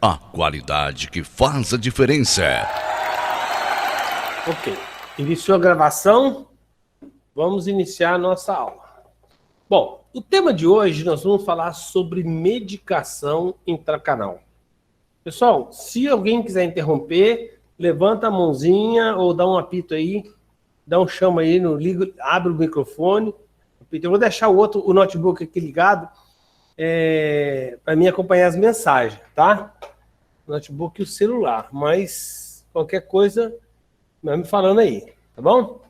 A qualidade que faz a diferença. Ok. Iniciou a gravação. Vamos iniciar a nossa aula. Bom, o tema de hoje nós vamos falar sobre medicação intracanal. Pessoal, se alguém quiser interromper, levanta a mãozinha ou dá um apito aí, dá um chama aí, abre o microfone. Eu vou deixar o notebook aqui ligado para mim acompanhar as mensagens, tá? O notebook e o celular, mas qualquer coisa, vai me falando aí, tá bom?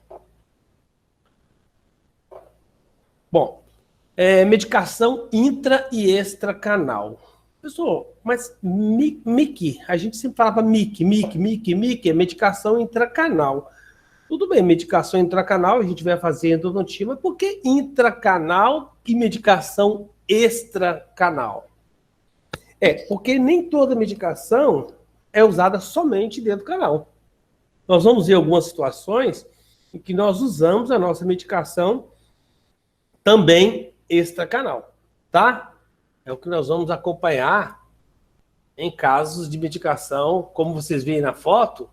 Bom, medicação intra e extracanal. Pessoal, mas MIC, a gente sempre falava MIC, é medicação intracanal. Tudo bem, medicação intracanal, a gente vai fazer endodontia, mas por que intracanal e medicação extracanal? Porque nem toda medicação é usada somente dentro do canal. Nós vamos ver algumas situações em que nós usamos a nossa medicação também extracanal, tá? É o que nós vamos acompanhar em casos de medicação, como vocês veem na foto,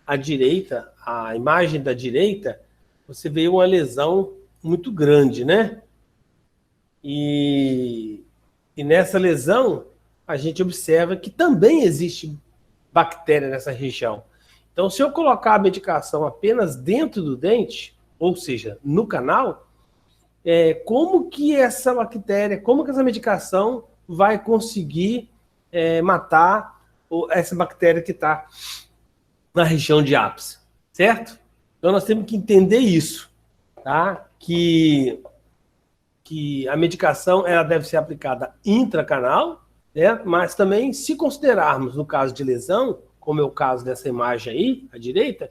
à direita, a imagem da direita, você vê uma lesão muito grande, né? E nessa lesão, a gente observa que também existe bactéria nessa região. Então, se eu colocar a medicação apenas dentro do dente, ou seja, no canal, como que essa bactéria, como que essa medicação vai conseguir matar essa bactéria que está na região de ápice, certo? Então, nós temos que entender isso, tá? Que a medicação ela deve ser aplicada intracanal, né? Mas também, se considerarmos no caso de lesão, como é o caso dessa imagem aí, à direita,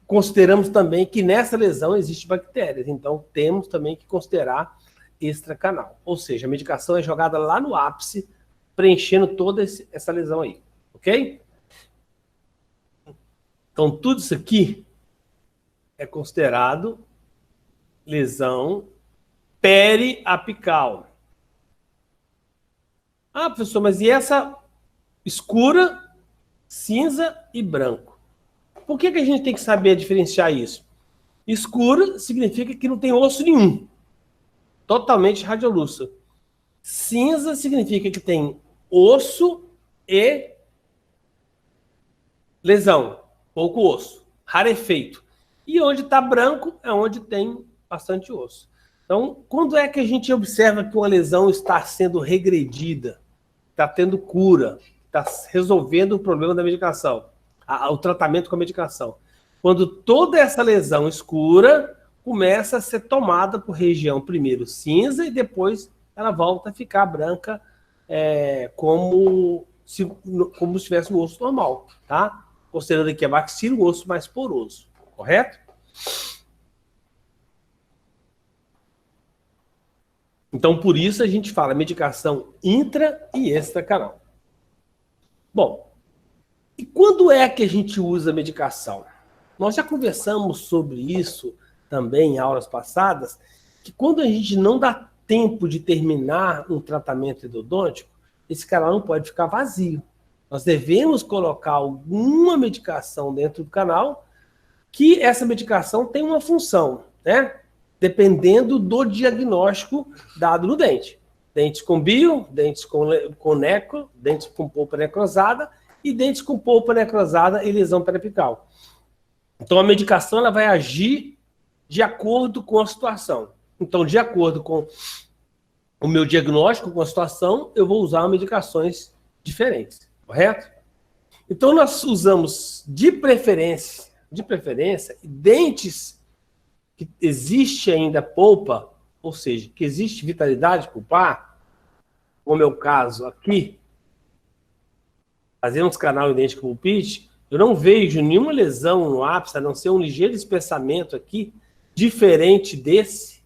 consideramos também que nessa lesão existe bactérias, então temos também que considerar extracanal. Ou seja, a medicação é jogada lá no ápice, preenchendo toda essa lesão aí, ok? Então, tudo isso aqui é considerado lesão periapical. Ah, professor, mas e essa escura, cinza e branco? Por que a gente tem que saber diferenciar isso? Escura significa que não tem osso nenhum. Totalmente radiolúcida. Cinza significa que tem osso e lesão. Pouco osso. Rarefeito. E onde está branco é onde tem bastante osso. Então, quando é que a gente observa que uma lesão está sendo regredida, está tendo cura, está resolvendo o problema da medicação, o tratamento com a medicação? Quando toda essa lesão escura começa a ser tomada por região primeiro cinza e depois ela volta a ficar branca, como se tivesse um osso normal, tá? Considerando aqui a maxila, um osso mais poroso, correto? Então, por isso a gente fala medicação intra e extracanal. Bom, e quando é que a gente usa a medicação? Nós já conversamos sobre isso também em aulas passadas, que quando a gente não dá tempo de terminar um tratamento endodôntico, esse canal não pode ficar vazio. Nós devemos colocar alguma medicação dentro do canal, que essa medicação tem uma função, né? Dependendo do diagnóstico dado no dente. Dentes com bio, dentes com necro, dentes com polpa necrosada e dentes com polpa necrosada e lesão periapical. Então, a medicação ela vai agir de acordo com a situação. Então, de acordo com o meu diagnóstico, com a situação, eu vou usar medicações diferentes, correto? Então, nós usamos de preferência, dentes que existe ainda polpa, ou seja, que existe vitalidade pulpar, como é o caso aqui, fazemos canal idêntico pulpite, eu não vejo nenhuma lesão no ápice, a não ser um ligeiro espessamento aqui, diferente desse,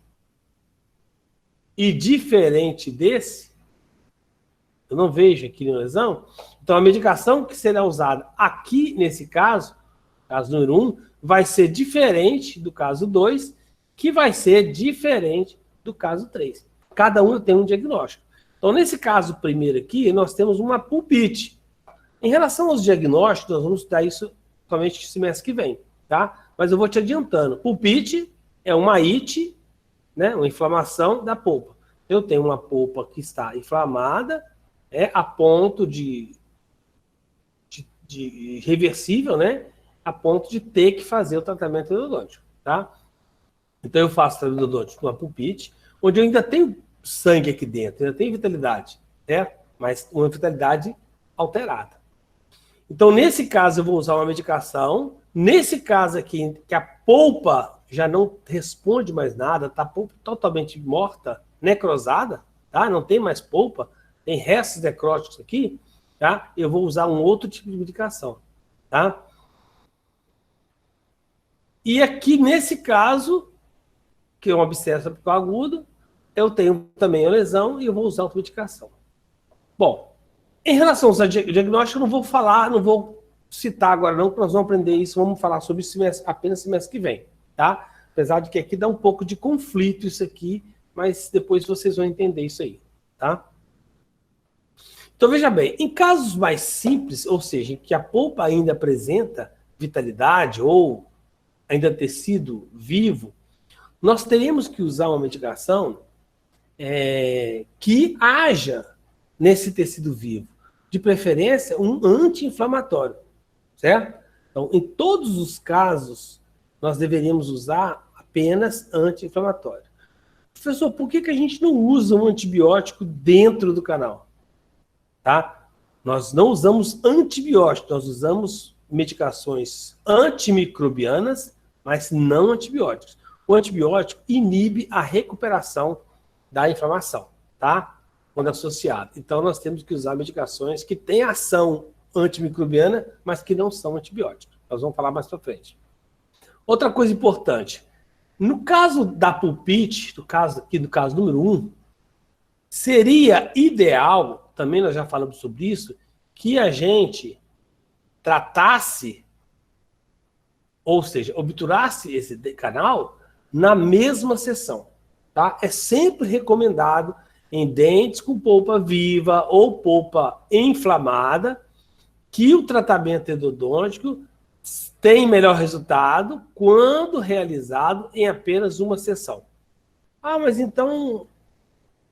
e diferente desse, eu não vejo aqui nenhuma lesão. Então, a medicação que será usada aqui, nesse caso número 1, vai ser diferente do caso 2, que vai ser diferente do caso 3. Cada um tem um diagnóstico. Então, nesse caso primeiro aqui, nós temos uma pulpite. Em relação aos diagnósticos, nós vamos estudar isso somente no semestre que vem, tá? Mas eu vou te adiantando. Pulpite é uma ite, né, uma inflamação da polpa. Eu tenho uma polpa que está inflamada, a ponto de reversível, né, a ponto de ter que fazer o tratamento endodôntico, tá? Então eu faço tratamento endodôntico numa pulpite, onde eu ainda tenho sangue aqui dentro, ainda tenho vitalidade, né? Mas uma vitalidade alterada. Então, nesse caso, eu vou usar uma medicação. Nesse caso aqui, que a polpa já não responde mais nada, está totalmente morta, necrosada, tá? Não tem mais polpa, tem restos necróticos aqui, tá? Eu vou usar um outro tipo de medicação, tá? E aqui, nesse caso, que é um abscesso apical agudo, eu tenho também a lesão e eu vou usar outra medicação. Bom, em relação ao diagnóstico, eu não vou falar, não vou citar agora não, porque nós vamos aprender isso, vamos falar sobre isso apenas semestre que vem, tá? Apesar de que aqui dá um pouco de conflito isso aqui, mas depois vocês vão entender isso aí, tá? Então, veja bem, em casos mais simples, ou seja, em que a polpa ainda apresenta vitalidade ou ainda tecido vivo, nós teremos que usar uma medicação que haja nesse tecido vivo. De preferência, um anti-inflamatório, certo? Então, em todos os casos, nós deveríamos usar apenas anti-inflamatório. Professor, por que a gente não usa um antibiótico dentro do canal? Tá? Nós não usamos antibiótico, nós usamos medicações antimicrobianas, mas não antibióticos. O antibiótico inibe a recuperação da inflamação, tá? Quando associado. Então, nós temos que usar medicações que têm ação antimicrobiana, mas que não são antibióticos. Nós vamos falar mais para frente. Outra coisa importante. No caso da pulpite, no caso número 1, seria ideal, também nós já falamos sobre isso, que a gente tratasse, ou seja, obturasse esse canal na mesma sessão. Tá? É sempre recomendado em dentes com polpa viva ou polpa inflamada que o tratamento endodôntico tem melhor resultado quando realizado em apenas uma sessão. Ah, mas então,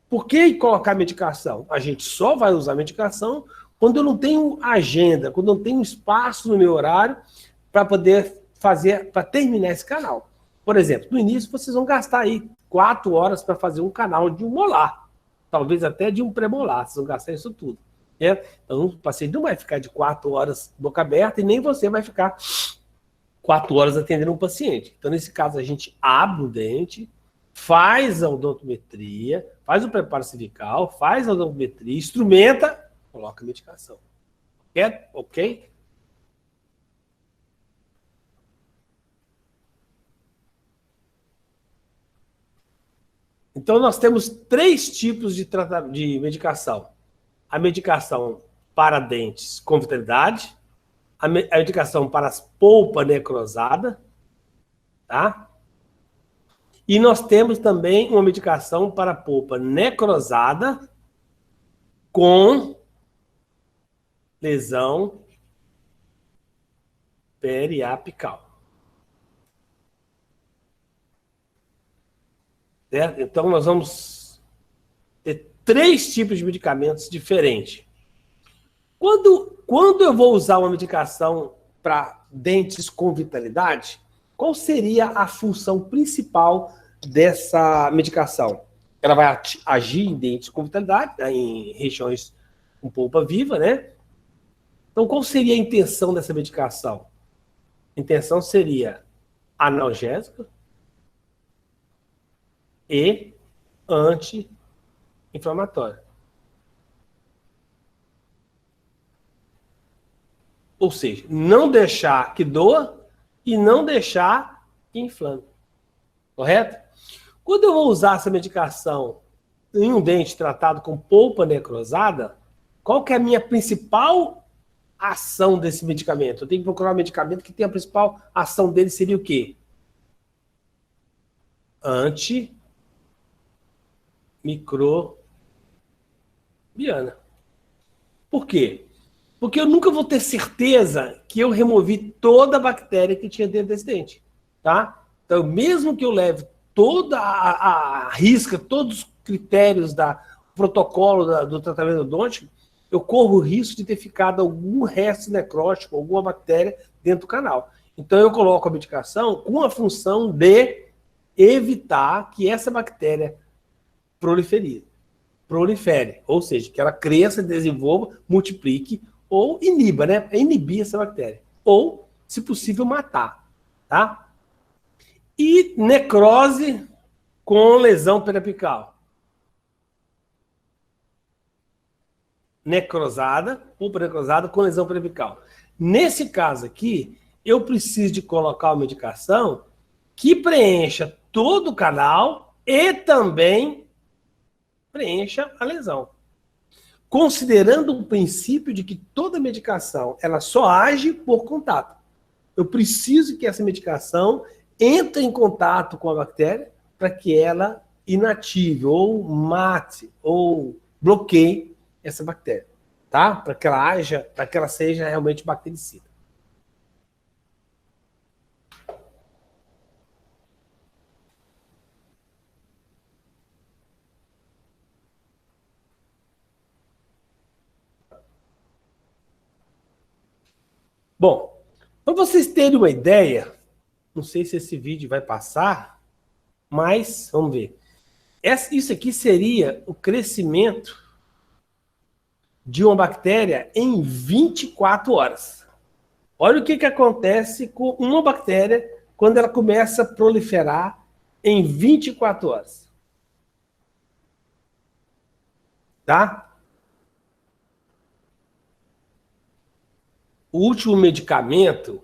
por que colocar medicação? A gente só vai usar medicação quando eu não tenho agenda, quando eu não tenho espaço no meu horário para poder fazer, para terminar esse canal. Por exemplo, no início vocês vão gastar aí 4 horas para fazer um canal de um molar, talvez até de um premolar, vocês vão gastar isso tudo. Né? Então, o paciente não vai ficar de 4 horas boca aberta e nem você vai ficar 4 horas atendendo um paciente. Então, nesse caso, a gente abre o dente, faz a odontometria, faz o preparo cervical, faz a odontometria, instrumenta, coloca a medicação. Ok? Então, nós temos 3 tipos de medicação. A medicação para dentes com vitalidade, a medicação para as polpa necrosada, tá? E nós temos também uma medicação para a polpa necrosada com lesão periapical. Certo? Então, nós vamos ter 3 tipos de medicamentos diferentes. Quando eu vou usar uma medicação para dentes com vitalidade, qual seria a função principal dessa medicação? Ela vai agir em dentes com vitalidade, né, em regiões com polpa viva, né? Então, qual seria a intenção dessa medicação? A intenção seria analgésica e anti-inflamatória. Ou seja, não deixar que doa e não deixar que inflame. Correto? Quando eu vou usar essa medicação em um dente tratado com polpa necrosada, qual que é a minha principal ação desse medicamento? Eu tenho que procurar um medicamento que tenha a principal ação dele seria o quê? Antimicrobiano. Biana. Por quê? Porque eu nunca vou ter certeza que eu removi toda a bactéria que tinha dentro desse dente, tá? Então, mesmo que eu leve toda a risca, todos os critérios da protocolo do tratamento odontico, eu corro o risco de ter ficado algum resto necrótico, alguma bactéria dentro do canal. Então, eu coloco a medicação com a função de evitar que essa bactéria prolifere, ou seja, que ela cresça, desenvolva, multiplique ou iniba, né? É inibir essa bactéria. Ou, se possível, matar, tá? E necrose com lesão periapical. Necrosada, pulpa necrosada com lesão periapical. Nesse caso aqui, eu preciso de colocar uma medicação que preencha todo o canal e também preencha a lesão. Considerando o princípio de que toda medicação ela só age por contato. Eu preciso que essa medicação entre em contato com a bactéria para que ela inative, ou mate, ou bloqueie essa bactéria, tá? Para que ela haja, para que ela seja realmente bactericida. Bom, para vocês terem uma ideia, não sei se esse vídeo vai passar, mas vamos ver. Isso aqui seria o crescimento de uma bactéria em 24 horas. Olha o que acontece com uma bactéria quando ela começa a proliferar em 24 horas. Tá? O último medicamento,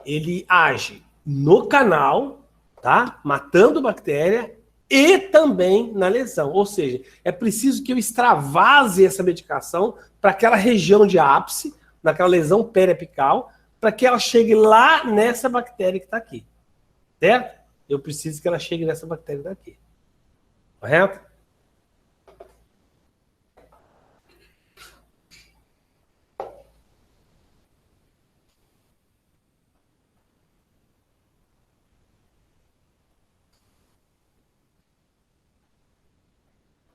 ele age no canal, tá? Matando bactéria e também na lesão. Ou seja, é preciso que eu extravase essa medicação para aquela região de ápice, naquela lesão periapical, para que ela chegue lá nessa bactéria que está aqui. Certo? Eu preciso que ela chegue nessa bactéria daqui. Correto?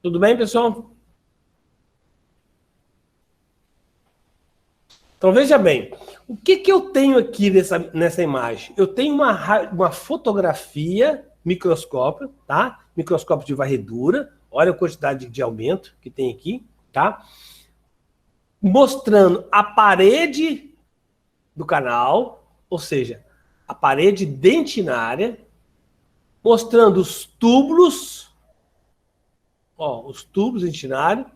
Tudo bem, pessoal? Então, veja bem, o que eu tenho aqui nessa imagem? Eu tenho uma fotografia microscópio, tá? Microscópio de varredura, olha a quantidade de aumento que tem aqui, tá? Mostrando a parede do canal, ou seja, a parede dentinária, mostrando os túbulos, ó, os tubos dentinários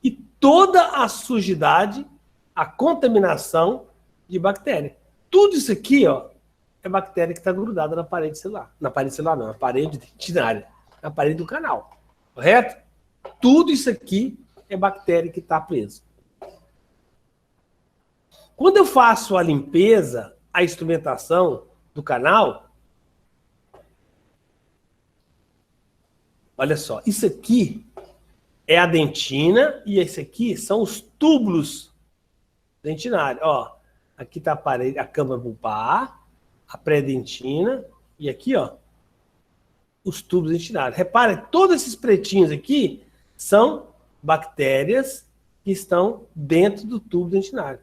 e toda a sujidade, a contaminação de bactéria. Tudo isso aqui, ó, é bactéria que está grudada na parede celular. Na parede celular não, na parede dentinária, na parede do canal. Correto? Tudo isso aqui é bactéria que está presa. Quando eu faço a limpeza, a instrumentação do canal, olha só, isso aqui é a dentina e esse aqui são os túbulos dentinários. Ó, aqui está a parede, a câmara pulpar, a pré-dentina e aqui, ó, os tubos dentinários. Repare, todos esses pretinhos aqui são bactérias que estão dentro do tubo dentinário.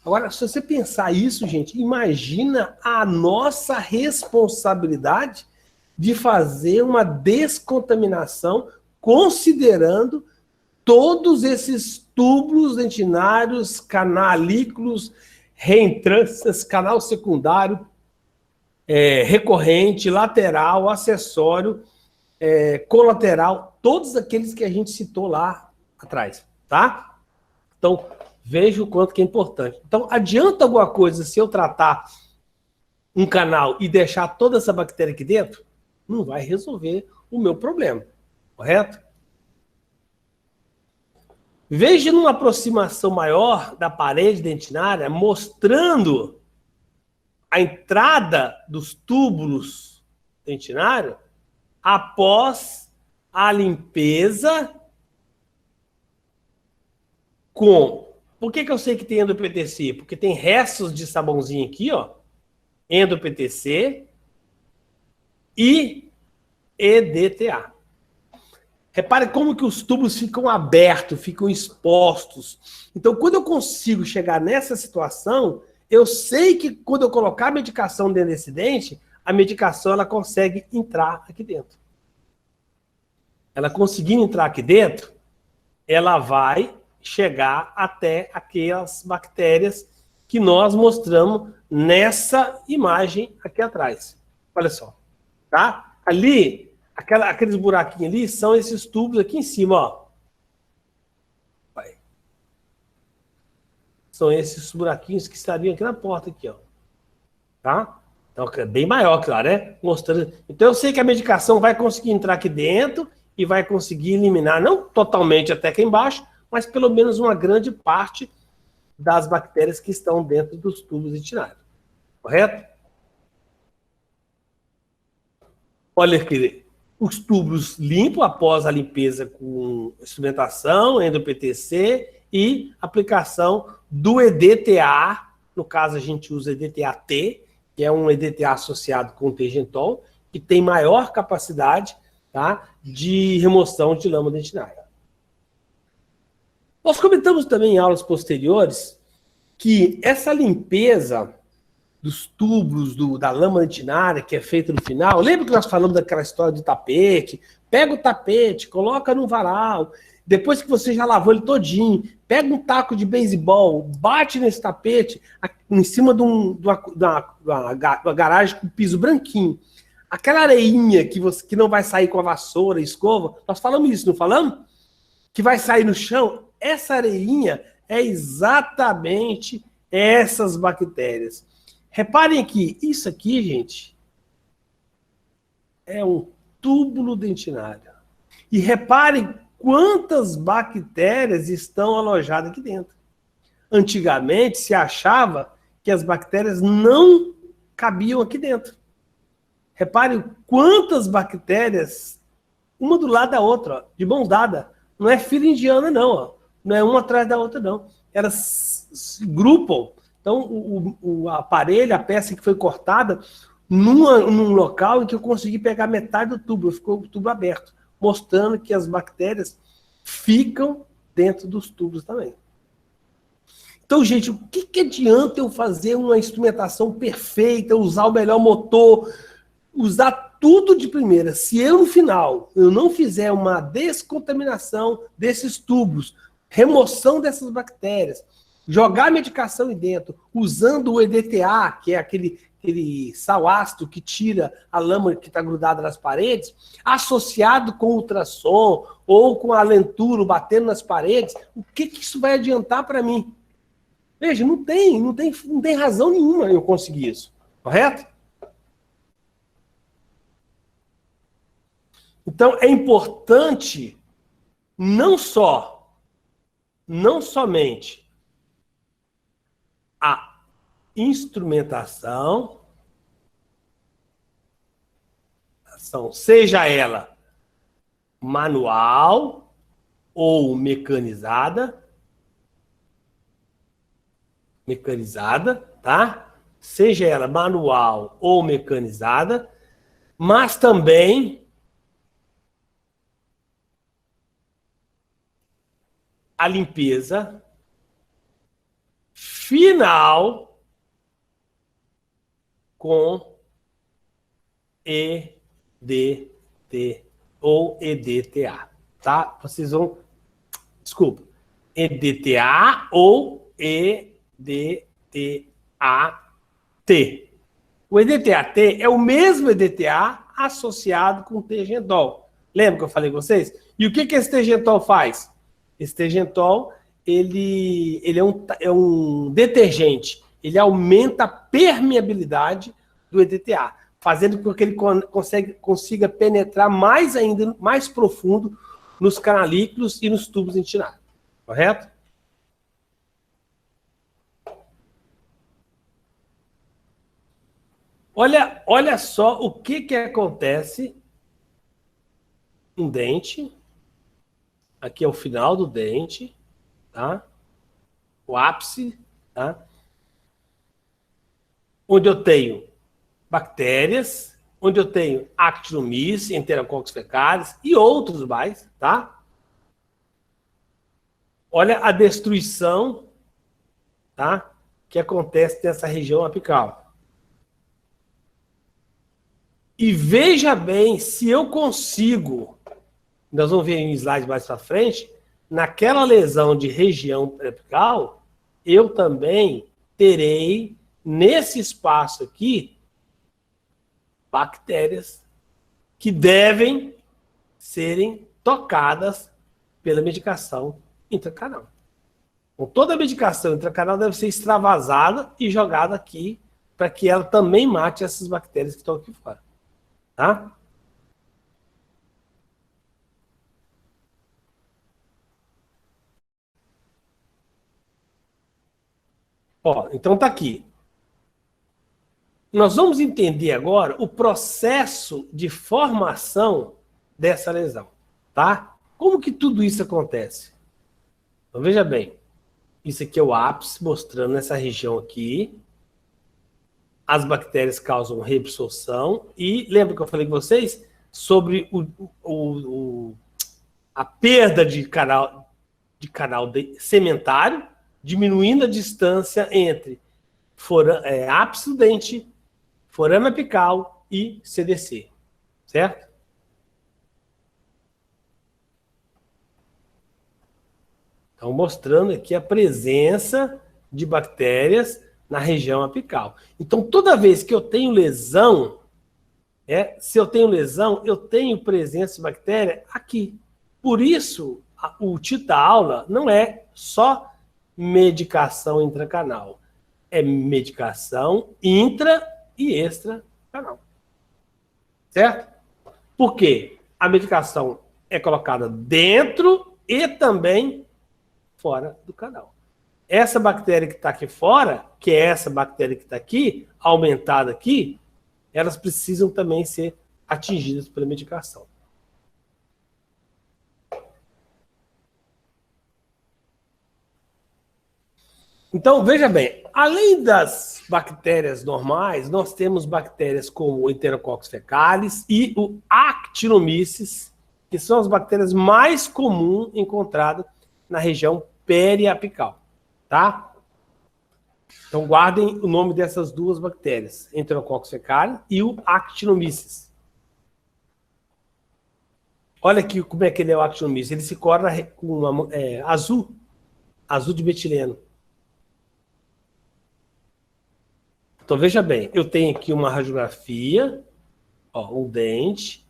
Agora, se você pensar isso, gente, imagina a nossa responsabilidade de fazer uma descontaminação considerando todos esses túbulos dentinários, canalículos, reentrâncias, canal secundário, recorrente, lateral, acessório, colateral, todos aqueles que a gente citou lá atrás, tá? Então, veja o quanto que é importante. Então, adianta alguma coisa se eu tratar um canal e deixar toda essa bactéria aqui dentro? Não vai resolver o meu problema, correto? Veja numa aproximação maior da parede dentinária, mostrando a entrada dos túbulos dentinários após a limpeza Por que eu sei que tem endo-PTC? Porque tem restos de sabãozinho aqui, ó, endo-PTC e EDTA. Repare como que os tubos ficam abertos, ficam expostos. Então, quando eu consigo chegar nessa situação, eu sei que quando eu colocar a medicação dentro desse dente, a medicação ela consegue entrar aqui dentro. Ela conseguindo entrar aqui dentro, ela vai chegar até aquelas bactérias que nós mostramos nessa imagem aqui atrás. Olha só, tá? Ali, aqueles buraquinhos ali são esses tubos aqui em cima, ó. Vai. São esses buraquinhos que estariam aqui na porta, aqui, ó. Tá? Então, é bem maior, claro, né? Mostrando. Então, eu sei que a medicação vai conseguir entrar aqui dentro e vai conseguir eliminar, não totalmente até aqui embaixo, mas pelo menos uma grande parte das bactérias que estão dentro dos tubos dentinários. Correto? Olha aqui, os tubos limpos após a limpeza com instrumentação, endo-PTC e aplicação do EDTA. No caso, a gente usa EDTA-T, que é um EDTA associado com o T-Gentol, que tem maior capacidade, tá, de remoção de lama dentinária. Nós comentamos também em aulas posteriores que essa limpeza dos tubos, da lama dentinária, que é feita no final, lembra que nós falamos daquela história do tapete? Pega o tapete, coloca no varal, depois que você já lavou ele todinho, pega um taco de beisebol, bate nesse tapete, em cima de uma garagem com piso branquinho. Aquela areinha que não vai sair com a vassoura, escova, nós falamos isso, não falamos? Que vai sair no chão, essa areinha é exatamente essas bactérias. Reparem aqui, isso aqui, gente, é um túbulo dentinário. E reparem quantas bactérias estão alojadas aqui dentro. Antigamente se achava que as bactérias não cabiam aqui dentro. Reparem quantas bactérias, uma do lado da outra, ó, de mão dada. Não é fila indiana, não. Ó. Não é uma atrás da outra, não. Elas se grupam. Então, o aparelho, a peça que foi cortada, num local em que eu consegui pegar metade do tubo, ficou o tubo aberto, mostrando que as bactérias ficam dentro dos tubos também. Então, gente, o que adianta eu fazer uma instrumentação perfeita, usar o melhor motor, usar tudo de primeira, se eu no final eu não fizer uma descontaminação desses tubos, remoção dessas bactérias, jogar a medicação aí dentro, usando o EDTA, que é aquele sal ácido que tira a lama que está grudada nas paredes, associado com ultrassom ou com a lenturo batendo nas paredes, o que isso vai adiantar para mim? Veja, não tem razão nenhuma eu conseguir isso, correto? Então, é importante não somente a instrumentação, seja ela manual ou mecanizada, tá? Seja ela manual ou mecanizada, mas também a limpeza final com EDT ou EDTA, tá? Vocês vão... Desculpa. EDTA ou EDTA-T. O EDTA-T é o mesmo EDTA associado com o T-Gentol. Lembra que eu falei com vocês? E o que esse T-Gentol faz? Esse T-Gentol, ele é um detergente. Ele aumenta a permeabilidade do EDTA, fazendo com que ele consiga penetrar mais ainda, mais profundo nos canalículos e nos tubos dentinários. Correto? Olha só o que acontece no dente. Aqui é o final do dente, tá? o ápice, tá? Onde eu tenho bactérias, onde eu tenho Actinomyces, Enterococcus fecalis e outros mais, tá? Olha a destruição, tá? Que acontece nessa região apical. E veja bem se eu consigo, nós vamos ver em slide mais para frente, naquela lesão de região apical, eu também terei, nesse espaço aqui, bactérias que devem serem tocadas pela medicação intracanal. Então, toda a medicação intracanal deve ser extravasada e jogada aqui para que ela também mate essas bactérias que estão aqui fora. Tá? Ó, então tá aqui. Nós vamos entender agora o processo de formação dessa lesão, tá? Como que tudo isso acontece? Então veja bem, isso aqui é o ápice, mostrando essa região aqui. As bactérias causam reabsorção e lembra que eu falei com vocês sobre a perda de canal sementário, diminuindo a distância entre ápice do dente, forame apical e CDC, certo? Então, mostrando aqui a presença de bactérias na região apical. Então, toda vez que eu tenho lesão, se eu tenho lesão, eu tenho presença de bactéria aqui. Por isso, o título da aula não é só medicação intracanal. É medicação intra e extracanal. Certo? Por quê? A medicação é colocada dentro e também fora do canal. Essa bactéria que está aqui fora, que é essa bactéria que está aqui, aumentada aqui, elas precisam também ser atingidas pela medicação. Então, veja bem, além das bactérias normais, nós temos bactérias como o Enterococcus fecalis e o Actinomyces, que são as bactérias mais comuns encontradas na região periapical, tá? Então, guardem o nome dessas duas bactérias, Enterococcus fecalis e o Actinomyces. Olha aqui como é que ele é o Actinomyces. Ele se corta com azul de metileno. Então, veja bem, eu tenho aqui uma radiografia, ó, um dente,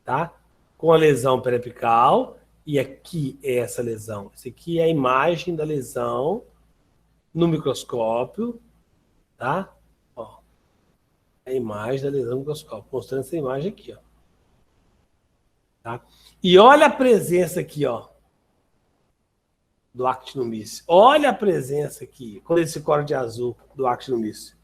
tá? Com a lesão periapical, e aqui é essa lesão. Essa aqui é a imagem da lesão no microscópio, tá? Ó, é a imagem da lesão no microscópio, mostrando essa imagem aqui, ó. Tá? E olha a presença aqui, ó, do Actinomyces. Olha a presença aqui, quando ele se corta de azul, do Actinomyces.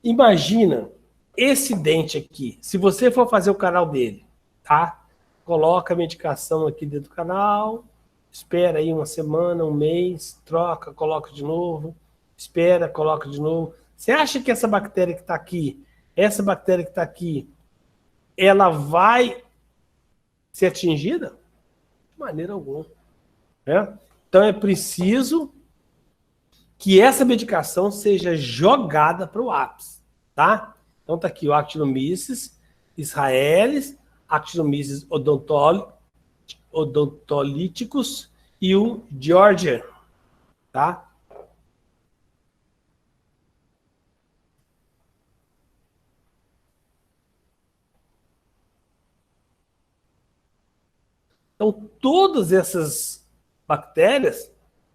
Imagina esse dente aqui. Se você for fazer o canal dele, tá? Coloca a medicação aqui dentro do canal, espera aí uma semana, um mês, troca, coloca de novo, espera, coloca de novo. Você acha que essa bactéria que está aqui, ela vai ser atingida? De maneira alguma. Né? Então é preciso que essa medicação seja jogada para o ápice, tá? Então tá aqui o Actinomyces israelis, Actinomyces odontolíticos e o Georgia, tá? Então todas essas bactérias,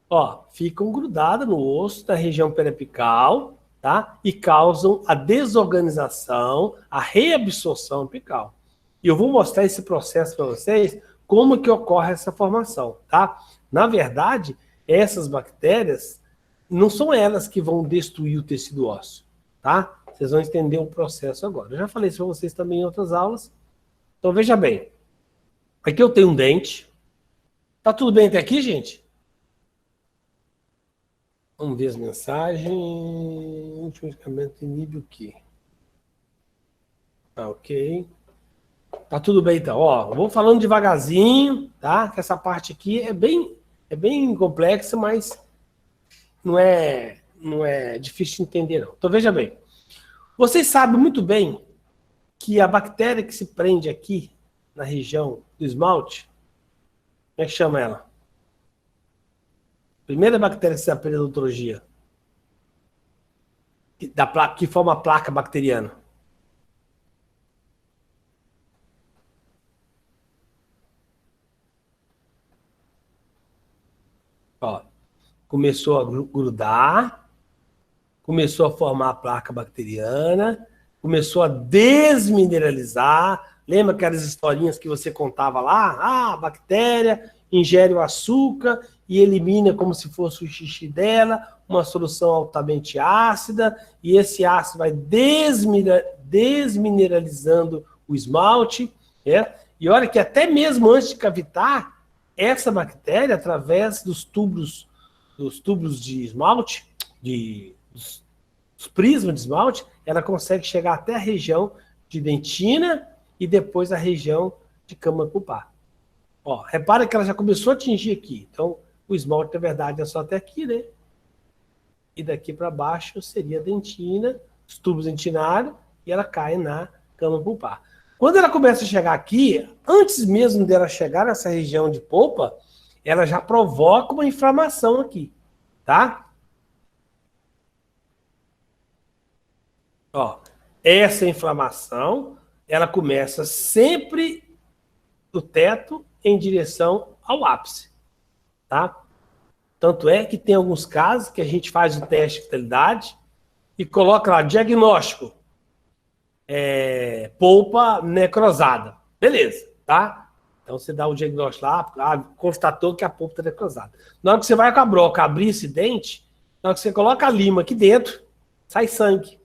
ó, ficam grudadas no osso da região periapical, tá? E causam a desorganização, a reabsorção apical. E eu vou mostrar esse processo para vocês, como que ocorre essa formação, tá? Na verdade, essas bactérias não são elas que vão destruir o tecido ósseo, tá? Vocês vão entender o processo agora. Eu já falei isso para vocês também em outras aulas. Então, veja bem. Aqui eu tenho um dente. Tá tudo bem até aqui, gente? Vamos ver as mensagens. Último medicamento inibe o quê? Tá, ok. Tá tudo bem, então. Ó, vou falando devagarzinho, tá? Que essa parte aqui é bem complexa, mas não é difícil de entender, não. Então, veja bem. Vocês sabem muito bem que a bactéria que se prende aqui na região do esmalte, como é que chama ela? Primeira bactéria que se aprende na odontologia, que forma a placa bacteriana. Ó, começou a grudar, começou a formar a placa bacteriana, começou a desmineralizar. Lembra aquelas historinhas que você contava lá? Ah, a bactéria ingere o açúcar e elimina como se fosse o xixi dela, uma solução altamente ácida, e esse ácido vai desmineralizando o esmalte. E olha que até mesmo antes de cavitar, essa bactéria, através dos tubos de esmalte, dos prismas de esmalte, ela consegue chegar até a região de dentina e depois a região de câmara pulpar. Ó, repara que ela já começou a atingir aqui. Então, o esmalte, na verdade, é só até aqui, né? E daqui para baixo seria a dentina, os tubos dentinários, e ela cai na câmara pulpar. Quando ela começa a chegar aqui, antes mesmo dela chegar nessa região de polpa, ela já provoca uma inflamação aqui, tá? Ó, essa inflamação, ela começa sempre do teto em direção ao ápice, tá? Tanto é que tem alguns casos que a gente faz o teste de vitalidade e coloca lá, diagnóstico, polpa necrosada. Beleza, tá? Então você dá o diagnóstico lá, constatou que a polpa está necrosada. Na hora que você vai com a broca abrir esse dente, na hora que você coloca a lima aqui dentro, sai sangue.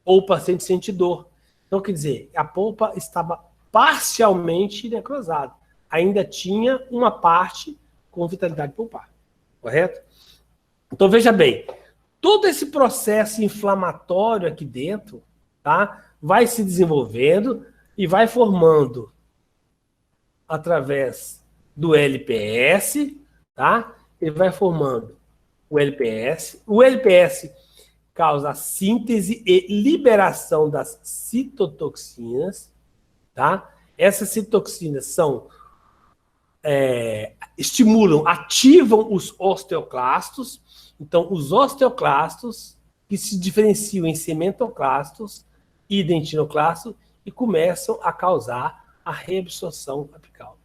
Ou o paciente sente dor. Então, quer dizer, a polpa estava parcialmente necrosada. Ainda tinha uma parte com vitalidade pulpar. Correto? Então, veja bem, todo esse processo inflamatório aqui dentro, tá, vai se desenvolvendo e vai formando através do LPS, tá? Ele vai formando o LPS. O LPS causa a síntese e liberação das citotoxinas, tá? Essas citotoxinas são estimulam, ativam os osteoclastos. Então, os osteoclastos que se diferenciam em cementoclastos e dentinoclastos e começam a causar a reabsorção apical.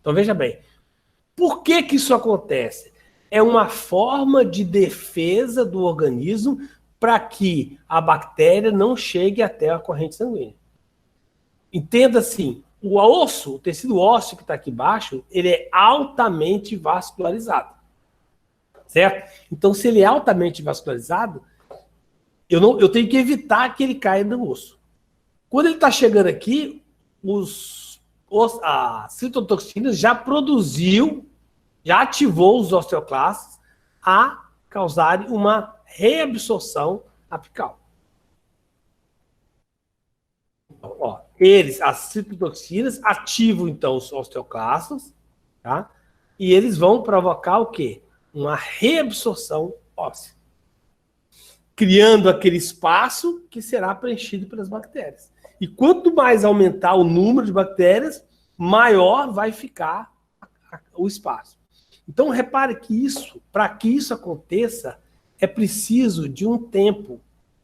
Então, veja bem, por que que isso acontece? É uma forma de defesa do organismo para que a bactéria não chegue até a corrente sanguínea. Entenda assim, o osso, o tecido ósseo que está aqui embaixo, ele é altamente vascularizado. Certo? Então, se ele é altamente vascularizado, eu tenho que evitar que ele caia no osso. Quando ele está chegando aqui, a citotoxina já produziu, já ativou os osteoclastos a causarem uma reabsorção apical. Então, ó, as citotoxinas ativam, então, os osteoclastos, tá? E eles vão provocar o quê? Uma reabsorção óssea, criando aquele espaço que será preenchido pelas bactérias. E quanto mais aumentar o número de bactérias, maior vai ficar o espaço. Então, repare que para que isso aconteça, é preciso de um tempo,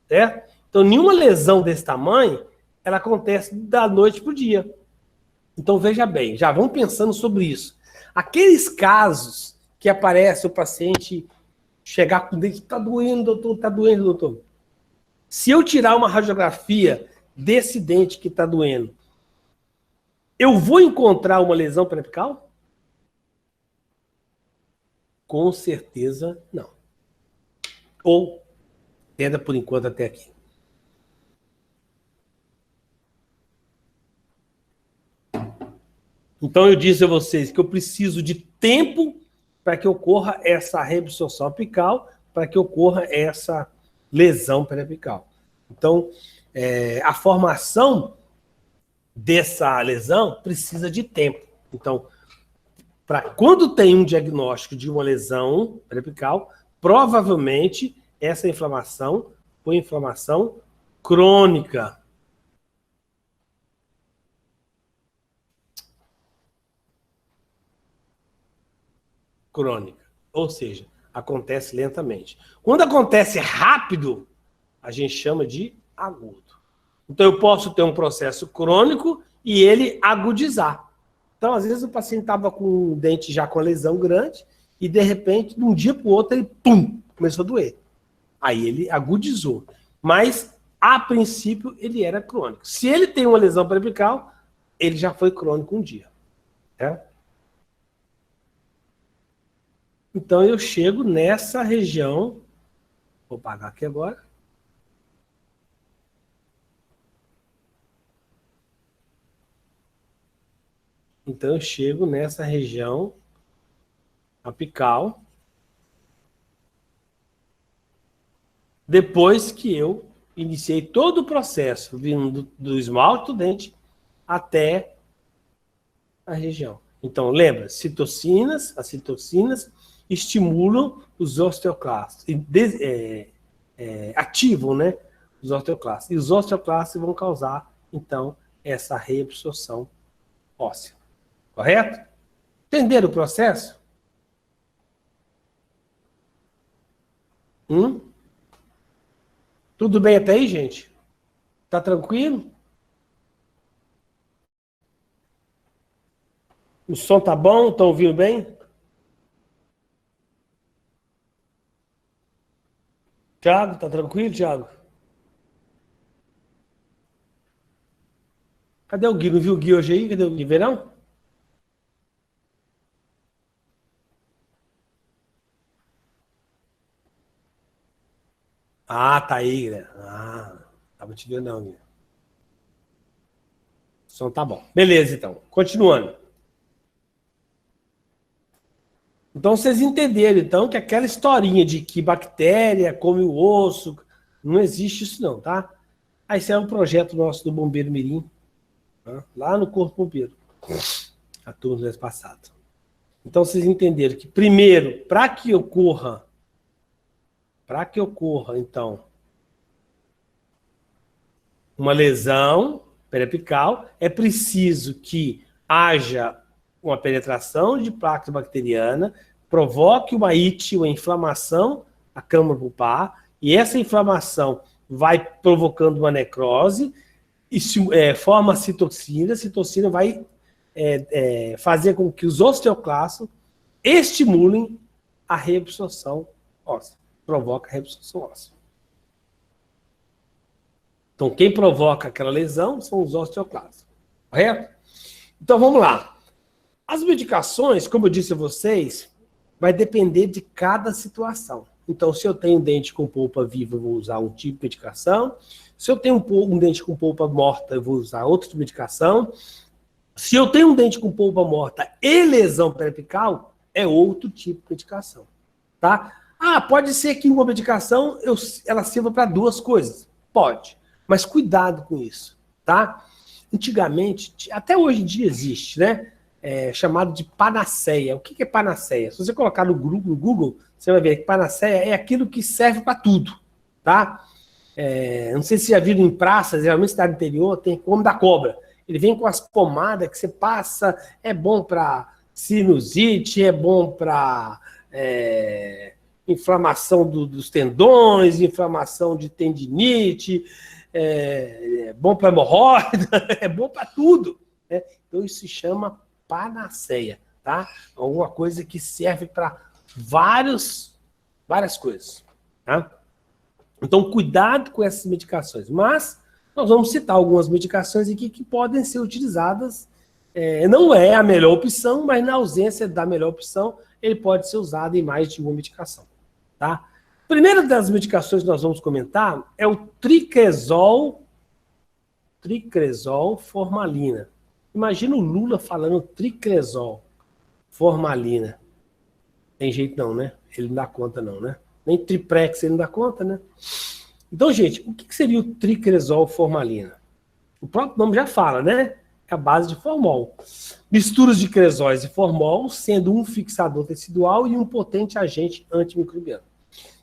certo? Então, nenhuma lesão desse tamanho, ela acontece da noite para o dia. Então, veja bem, já vamos pensando sobre isso. Aqueles casos que aparece o paciente chegar com o dente, está doendo, doutor, está doendo, doutor. Se eu tirar uma radiografia desse dente que está doendo, eu vou encontrar uma lesão periapical? Com certeza não. Ou, entenda por enquanto até aqui. Então eu disse a vocês que eu preciso de tempo para que ocorra essa reabsorção apical, para que ocorra essa lesão periapical. Então, a formação dessa lesão precisa de tempo. Então, quando tem um diagnóstico de uma lesão periapical, provavelmente essa inflamação foi inflamação crônica. Crônica. Ou seja, acontece lentamente. Quando acontece rápido, a gente chama de agudo. Então, eu posso ter um processo crônico e ele agudizar. Então, às vezes, o paciente estava com o dente já com a lesão grande e, de repente, de um dia para o outro, ele, pum, começou a doer. Aí ele agudizou. Mas, a princípio, ele era crônico. Se ele tem uma lesão periapical, ele já foi crônico um dia. Né? Então, eu chego nessa região. Vou apagar aqui agora. Então, eu chego nessa região apical. Depois que eu iniciei todo o processo, vindo do esmalte do dente até a região. Então, lembra, as citocinas estimulam os osteoclastos, ativam, né, os osteoclastos. E os osteoclastos vão causar, então, essa reabsorção óssea. Correto? Entenderam o processo? Tudo bem até aí, gente? Tá tranquilo? O som tá bom? Estão ouvindo bem? Thiago, tá tranquilo, Thiago? Cadê o Gui? Não viu o Gui hoje aí? Cadê o Gui? Verão? Ah, tá aí, né? Ah, tava te vendo não, Gui. O som tá bom. Beleza, então. Continuando. Então, vocês entenderam, então, que aquela historinha de que bactéria come o osso, não existe isso não, tá? Aí, esse é um projeto nosso do Bombeiro Mirim, tá? Lá no Corpo Bombeiro, a turma do mês passado. Então, vocês entenderam que, primeiro, para que ocorra, então, uma lesão periapical, é preciso que haja uma penetração de placa bacteriana, provoque uma ite, uma inflamação da câmara pulpar, e essa inflamação vai provocando uma necrose, forma citocina, a citocina vai fazer com que os osteoclastos estimulem a reabsorção óssea, provoca a reabsorção óssea. Então, quem provoca aquela lesão são os osteoclastos, correto? Então, vamos lá. As medicações, como eu disse a vocês, vai depender de cada situação. Então, se eu tenho um dente com polpa viva, eu vou usar um tipo de medicação. Se eu tenho um dente com polpa morta, eu vou usar outro tipo de medicação. Se eu tenho um dente com polpa morta e lesão periapical, é outro tipo de medicação. Tá? Ah, pode ser que uma medicação ela sirva para duas coisas. Pode. Mas cuidado com isso. Tá? Antigamente, até hoje em dia existe, né? Chamado de panaceia. O que é panaceia? Se você colocar no Google, você vai ver que panaceia é aquilo que serve para tudo, tá? Não sei se já viram em praças, geralmente cidade interior, tem como da cobra. Ele vem com as pomadas que você passa, é bom para sinusite, é bom para inflamação dos tendões, inflamação de tendinite, é bom para hemorroida, é bom para tudo, né? Então isso se chama panaceia, tá? Alguma coisa que serve para várias coisas, tá? Então, cuidado com essas medicações. Mas nós vamos citar algumas medicações aqui que podem ser utilizadas. Não é a melhor opção, mas na ausência da melhor opção, ele pode ser usado em mais de uma medicação, tá? A primeira das medicações que nós vamos comentar é o tricresol formalina. Imagina o Lula falando tricresol, formalina. Tem jeito não, né? Ele não dá conta não, né? Nem triplex ele não dá conta, né? Então, gente, o que seria o tricresol formalina? O próprio nome já fala, né? É a base de formol. Misturas de cresóis e formol, sendo um fixador tecidual e um potente agente antimicrobiano.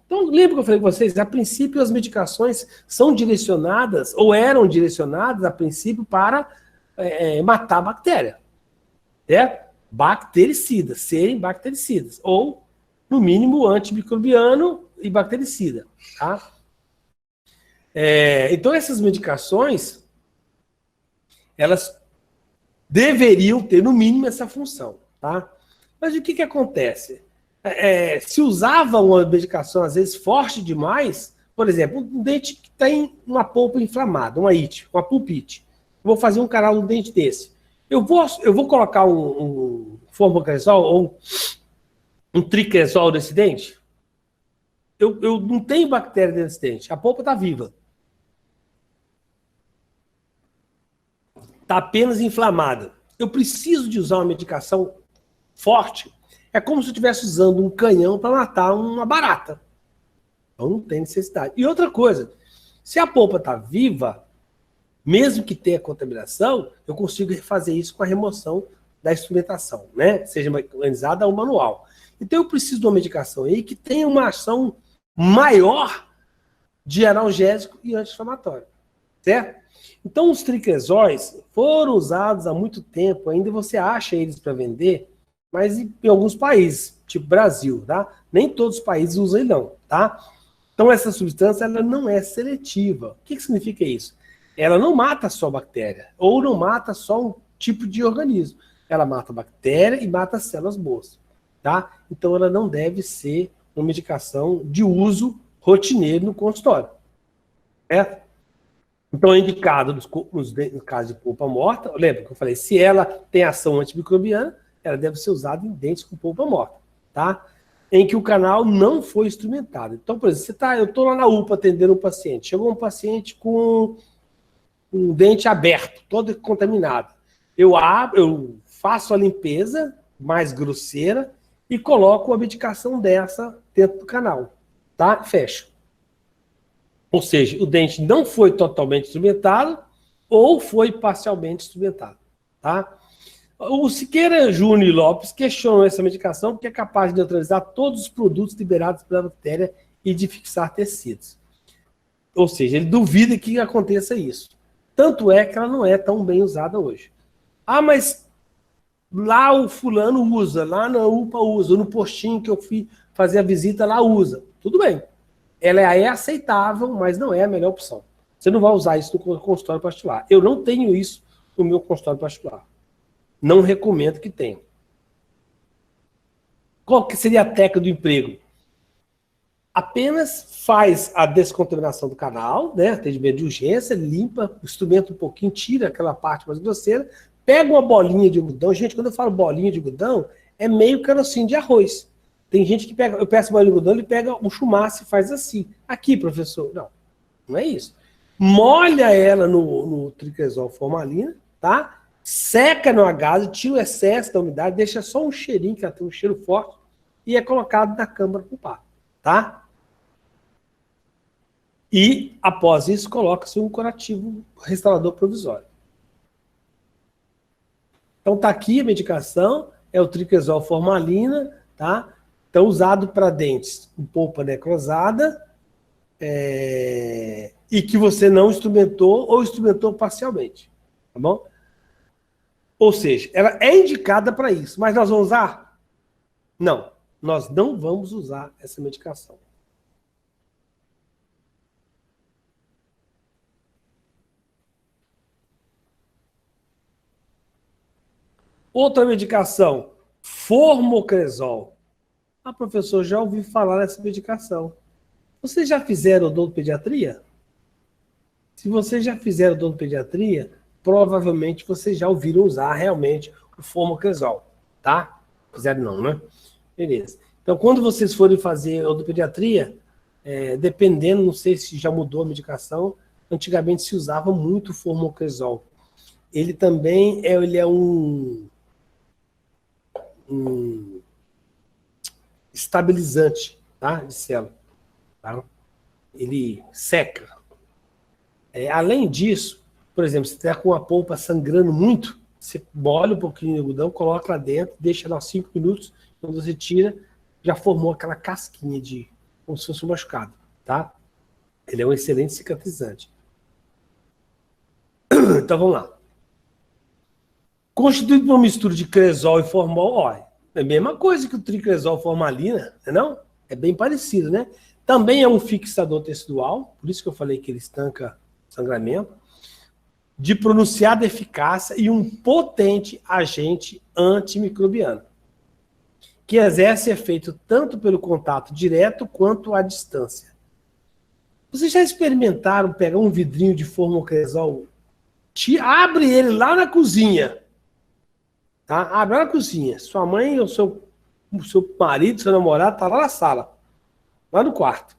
Então, lembra que eu falei com vocês? A princípio, as medicações são direcionadas, ou eram direcionadas, a princípio, para matar a bactéria. Certo? Bactericidas, serem bactericidas. Ou, no mínimo, antimicrobiano e bactericida. Tá? Então, essas medicações, elas deveriam ter, no mínimo, essa função. Tá? Mas o que acontece? Se usava uma medicação, às vezes, forte demais, por exemplo, um dente que tem uma polpa inflamada, uma it, uma pulpite. Vou fazer um canal no dente desse. Eu vou colocar um formocresol ou um tricresol nesse dente? Eu não tenho bactéria dentro desse dente. A polpa está viva. Está apenas inflamada. Eu preciso de usar uma medicação forte. É como se eu estivesse usando um canhão para matar uma barata. Então não tem necessidade. E outra coisa, se a polpa está viva, mesmo que tenha contaminação, eu consigo fazer isso com a remoção da instrumentação, né? Seja mecanizada ou manual. Então eu preciso de uma medicação aí que tenha uma ação maior de analgésico e anti-inflamatório, certo? Então os tricresóis foram usados há muito tempo, ainda você acha eles para vender, mas em alguns países, tipo Brasil, tá? Nem todos os países usam ele não, tá? Então essa substância ela não é seletiva. O que significa isso? Ela não mata só bactéria, ou não mata só um tipo de organismo. Ela mata bactéria e mata células boas, tá? Então ela não deve ser uma medicação de uso rotineiro no consultório, certo? Então é indicado no caso de polpa morta, lembra que eu falei, se ela tem ação antimicrobiana, ela deve ser usada em dentes com polpa morta, tá? Em que o canal não foi instrumentado. Então, por exemplo, eu estou lá na UPA atendendo um paciente, chegou um paciente com um dente aberto, todo contaminado. Eu faço a limpeza mais grosseira e coloco a medicação dessa dentro do canal, tá? Fecho. Ou seja, o dente não foi totalmente instrumentado ou foi parcialmente instrumentado, tá? O Siqueira Júnior Lopes questionou essa medicação porque é capaz de neutralizar todos os produtos liberados pela bactéria e de fixar tecidos. Ou seja, ele duvida que aconteça isso. Tanto é que ela não é tão bem usada hoje. Ah, mas lá o fulano usa, lá na UPA usa, no postinho que eu fui fazer a visita lá usa. Tudo bem. Ela é aceitável, mas não é a melhor opção. Você não vai usar isso no consultório particular. Eu não tenho isso no meu consultório particular. Não recomendo que tenha. Qual que seria a técnica do emprego? Apenas faz a descontaminação do canal, né? Atendimento de urgência, limpa o instrumento um pouquinho, tira aquela parte mais grosseira, pega uma bolinha de algodão. Gente, quando eu falo bolinha de algodão, é meio carocinho de arroz. Tem gente que pega, eu peço bolinha de algodão, ele pega um chumaço e faz assim. Aqui, professor. Não, não é isso. Molha ela no tricresol formalina, tá? Seca no agasalho, tira o excesso da umidade, deixa só um cheirinho, que ela tem um cheiro forte, e é colocado na câmara pulpar, tá? E, após isso, coloca-se um curativo restaurador provisório. Então, tá aqui a medicação, é o tricresol formalina, tá? Então, usado para dentes com polpa necrosada, e que você não instrumentou ou instrumentou parcialmente, tá bom? Ou seja, ela é indicada para isso, mas nós vamos usar? Não, nós não vamos usar essa medicação. Outra medicação, formocresol. Ah, professor, já ouvi falar nessa medicação. Vocês já fizeram odontopediatria? Se vocês já fizeram odontopediatria, provavelmente vocês já ouviram usar realmente o formocresol, tá? Fizeram não, né? Beleza. Então, quando vocês forem fazer odontopediatria, dependendo, não sei se já mudou a medicação, antigamente se usava muito o formocresol. Ele também ele é um estabilizante, tá? De célula. tá? Ele seca. Além disso, por exemplo, se você está com a polpa sangrando muito, você molha um pouquinho de algodão, coloca lá dentro, deixa lá 5 minutos, quando você tira, já formou aquela casquinha de como se fosse um machucado, tá? Ele é um excelente cicatrizante. Então vamos lá. Constituído por uma mistura de cresol e formol, ó, é a mesma coisa que o tricresol formalina, não? É bem parecido, né? Também é um fixador tecidual, por isso que eu falei que ele estanca sangramento, de pronunciada eficácia e um potente agente antimicrobiano, que exerce efeito tanto pelo contato direto quanto à distância. Vocês já experimentaram pegar um vidrinho de formocresol, abre ele lá na cozinha, tá? Abre lá na cozinha. Sua mãe ou seu marido, seu namorado, tá lá na sala, lá no quarto.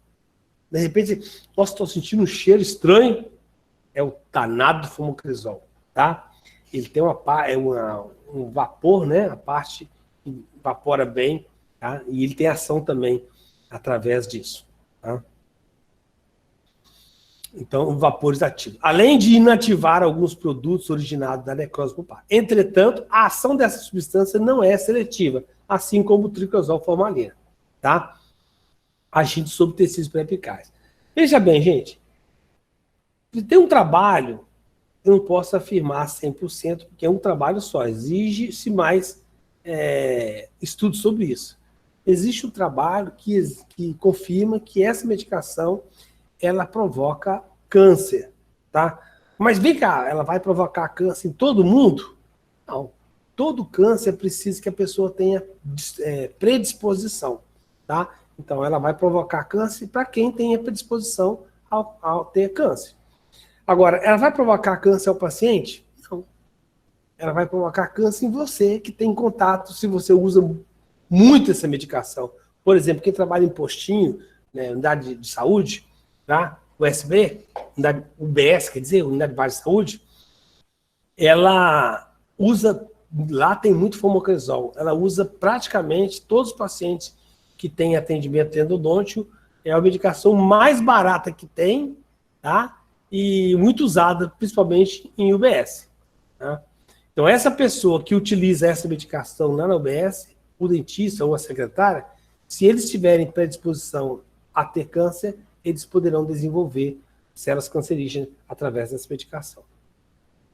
De repente, nossa, estou sentindo um cheiro estranho. É o danado do formocresol, tá? Ele tem um vapor, né? A parte que evapora bem, tá? E ele tem ação também através disso, tá? Então, vapores ativos. Além de inativar alguns produtos originados da necrose pulpar. Entretanto, a ação dessa substância não é seletiva, assim como o tricresol formalina, tá? Agindo sobre tecidos pré-apicais. Veja bem, gente. Se tem um trabalho, eu não posso afirmar 100%, porque é um trabalho só. Exige-se mais estudos sobre isso. Existe um trabalho que confirma que essa medicação ela provoca câncer, tá? Mas vem cá, ela vai provocar câncer em todo mundo? Não. Todo câncer precisa que a pessoa tenha predisposição, tá? Então, ela vai provocar câncer para quem tenha predisposição ao ter câncer. Agora, ela vai provocar câncer ao paciente? Não. Ela vai provocar câncer em você, que tem contato, se você usa muito essa medicação. Por exemplo, quem trabalha em postinho, né, unidade de saúde, tá? USB, unidade UBS, quer dizer, unidade básica de saúde, ela usa, lá tem muito formocresol, ela usa praticamente todos os pacientes que têm atendimento endodôntico, é a medicação mais barata que tem, tá? E muito usada, principalmente em UBS. Tá? Então, essa pessoa que utiliza essa medicação lá na UBS, o dentista ou a secretária, se eles tiverem predisposição a ter câncer, eles poderão desenvolver células cancerígenas através dessa medicação.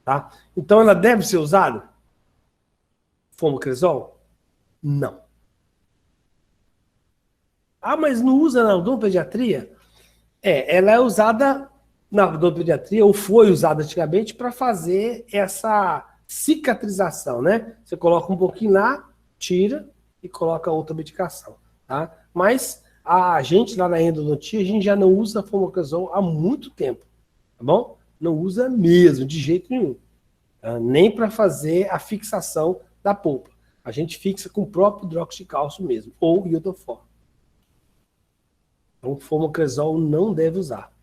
Tá? Então, ela deve ser usada? Formocresol? Não. Ah, mas não usa na odontopediatria? Ela é usada na odontopediatria, ou foi usada antigamente, para fazer essa cicatrização, né? Você coloca um pouquinho lá, tira e coloca outra medicação, tá? Mas a gente lá na endodontia, a gente já não usa formocresol há muito tempo, tá bom? Não usa mesmo, de jeito nenhum. Tá? Nem para fazer a fixação da polpa. A gente fixa com o próprio hidróxido de cálcio mesmo, ou iodofor. Então, formocresol não deve usar.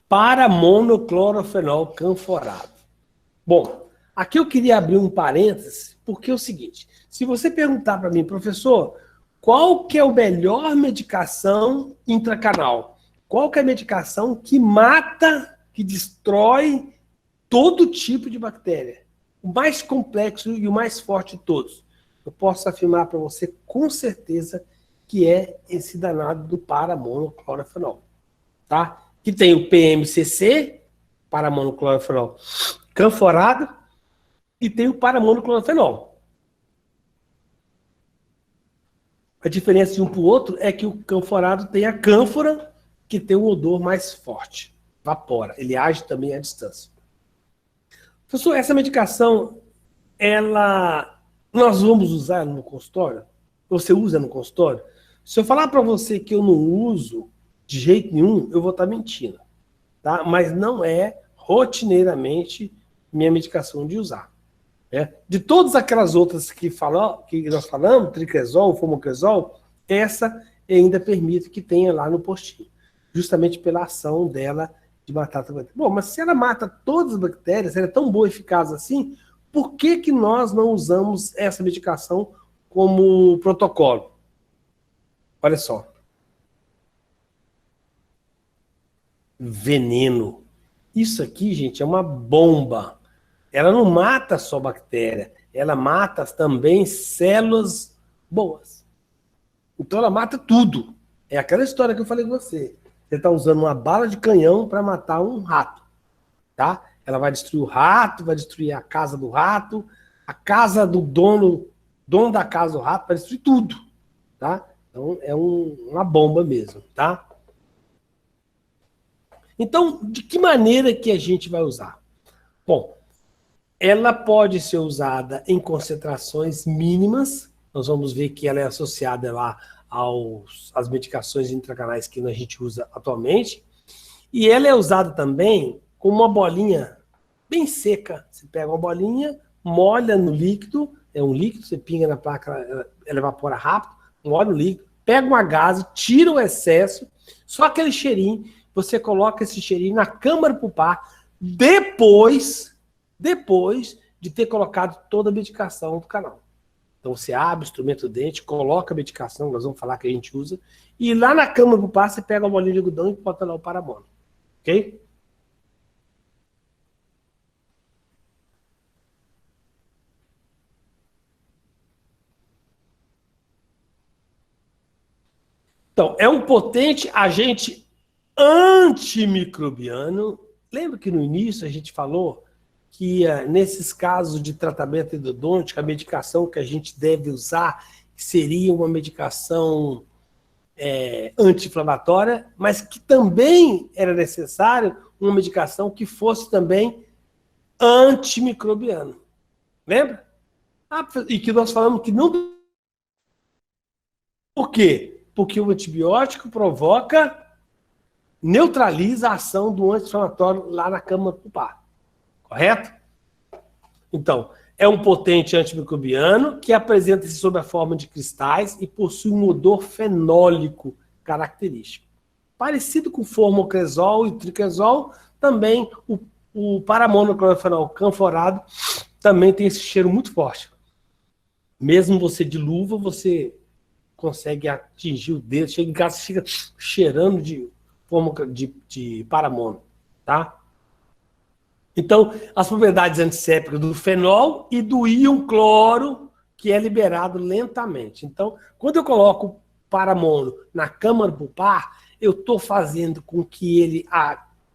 Paramonoclorofenol canforado. Bom, aqui eu queria abrir um parênteses, porque é o seguinte, se você perguntar para mim, professor, qual que é a melhor medicação intracanal? Qual que é a medicação que mata, que destrói todo tipo de bactéria? O mais complexo e o mais forte de todos. Eu posso afirmar para você com certeza que é esse danado do paramonoclorofenol, tá? Que tem o PMCC, paramonoclorofenol canforado, e tem o paramonoclorofenol. A diferença de um para o outro é que o canforado tem a cânfora, que tem um odor mais forte, evapora, ele age também à distância. Professor, essa medicação, nós vamos usar no consultório? Você usa no consultório? Se eu falar para você que eu não uso de jeito nenhum, eu vou estar mentindo, tá? Mas não é rotineiramente minha medicação de usar. Né? De todas aquelas outras que nós falamos, tricresol, formocresol, essa ainda permite que tenha lá no postinho, justamente pela ação dela de matar a bactéria. Bom, mas se ela mata todas as bactérias, ela é tão boa e eficaz assim, por que nós não usamos essa medicação como protocolo? Olha só. Veneno. Isso aqui, gente, é uma bomba. Ela não mata só bactéria, ela mata também células boas. Então ela mata tudo. É aquela história que eu falei com você. Você está usando uma bala de canhão para matar um rato, tá? Ela vai destruir o rato, vai destruir a casa do rato, a casa do dono da casa do rato, vai destruir tudo, tá? Então é uma bomba mesmo, tá? Então, de que maneira que a gente vai usar? Bom, ela pode ser usada em concentrações mínimas. Nós vamos ver que ela é associada lá às medicações intracanais que a gente usa atualmente. E ela é usada também com uma bolinha bem seca. Você pega uma bolinha, molha no líquido, é um líquido, você pinga na placa, ela evapora rápido, molha no líquido, pega uma gase, tira o excesso, só aquele cheirinho, você coloca esse cheirinho na câmara pulpar, depois de ter colocado toda a medicação do canal. Então você abre o instrumento do dente, coloca a medicação, nós vamos falar que a gente usa, e lá na câmara pulpar você pega uma bolinha de algodão e bota lá o paramono. Ok? Então, é um potente agente antimicrobiano. Lembra que no início a gente falou que nesses casos de tratamento endodôntico, a medicação que a gente deve usar seria uma medicação anti-inflamatória, mas que também era necessário uma medicação que fosse também antimicrobiana. Lembra? E que nós falamos que não... Por quê? Porque o antibiótico neutraliza a ação do anti-inflamatório lá na câmara pulpar. Correto? Então, é um potente antimicrobiano que apresenta-se sob a forma de cristais e possui um odor fenólico característico. Parecido com o formocresol e triquezol, também o paramonoclorofenol canforado também tem esse cheiro muito forte. Mesmo você de luva, você consegue atingir o dedo, chega em casa, fica cheirando de paramono, tá? Então, as propriedades antissépticas do fenol e do íon cloro, que é liberado lentamente. Então, quando eu coloco o paramono na câmara pulpar, eu estou fazendo com que ele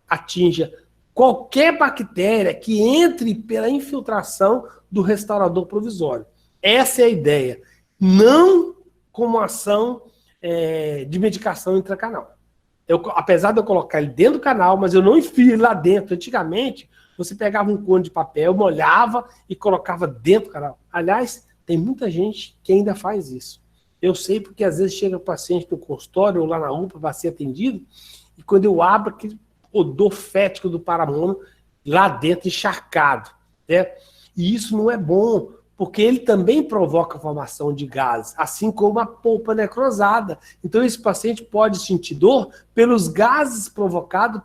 atinja qualquer bactéria que entre pela infiltração do restaurador provisório. Essa é a ideia. Não como ação de medicação intracanal. Apesar de eu colocar ele dentro do canal, mas eu não enfio ele lá dentro. Antigamente, você pegava um cone de papel, molhava e colocava dentro do canal. Aliás, tem muita gente que ainda faz isso. Eu sei porque às vezes chega paciente no consultório ou lá na UPA para ser atendido, e quando eu abro aquele odor fético do paramono lá dentro, encharcado. Né? E isso não é bom, porque ele também provoca a formação de gases, assim como a polpa necrosada. Então esse paciente pode sentir dor pelos gases provocados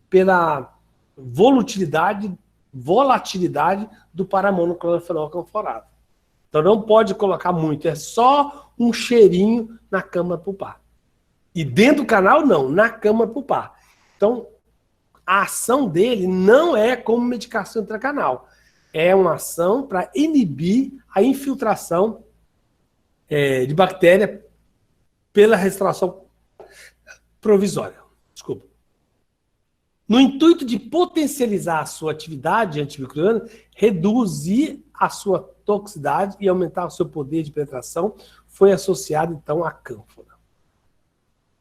pela volatilidade do paramonoclorofenol canforado. Então não pode colocar muito, é só um cheirinho na câmara pulpar. E dentro do canal, não, na câmara pulpar. Então, a ação dele não é como medicação intracanal. É uma ação para inibir a infiltração de bactéria pela restauração provisória. Desculpa. No intuito de potencializar a sua atividade antimicrobiana, reduzir a sua toxicidade e aumentar o seu poder de penetração, foi associado, então, à cânfora.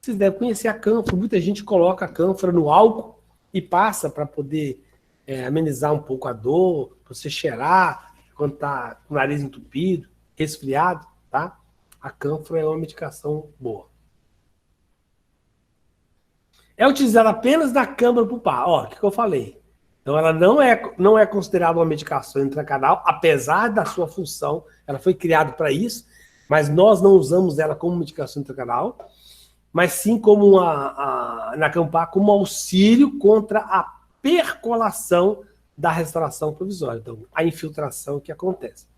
Vocês devem conhecer a cânfora. Muita gente coloca a cânfora no álcool e passa para poder amenizar um pouco a dor, para você cheirar quando está com o nariz entupido, resfriado, tá? A cânfora é uma medicação boa. É utilizada apenas na câmara pulpar. Ó, o que eu falei? Então, ela não é considerada uma medicação intracanal, apesar da sua função. Ela foi criada para isso, mas nós não usamos ela como medicação intracanal, mas sim como na câmara como auxílio contra a percolação da restauração provisória. Então, a infiltração que acontece.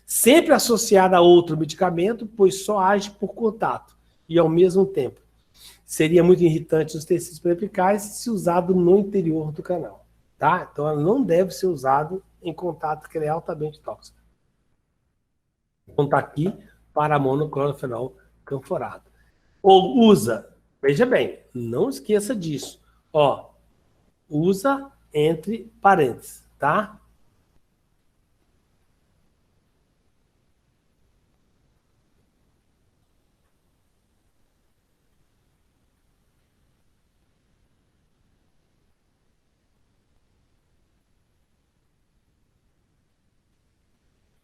Sempre associada a outro medicamento, pois só age por contato. e, ao mesmo tempo, seria muito irritante nos tecidos periapicais se usado no interior do canal. Tá? Então, ela não deve ser usada em contato, porque ela é altamente tóxica. Então, está aqui para monoclorofenol canforado. Ou usa, veja bem, não esqueça disso. Ó, usa entre parênteses, tá?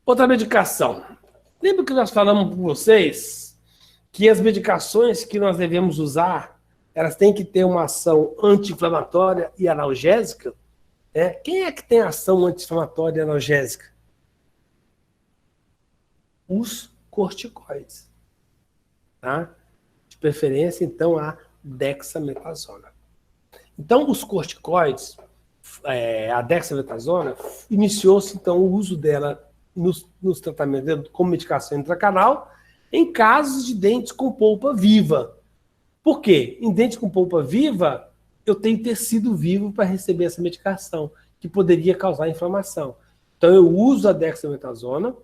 Outra medicação. Lembra que nós falamos com vocês que as medicações que nós devemos usar, elas têm que ter uma ação anti-inflamatória e analgésica? Quem é que tem ação anti-inflamatória e analgésica? Os corticoides. Tá? De preferência, então, a dexametasona. Então, os corticoides, a dexametasona, iniciou-se, então, o uso dela nos tratamentos como medicação intracanal em casos de dentes com polpa viva. Por quê? Em dentes com polpa viva, eu tenho tecido vivo para receber essa medicação, que poderia causar inflamação. Então, eu uso a dexametasona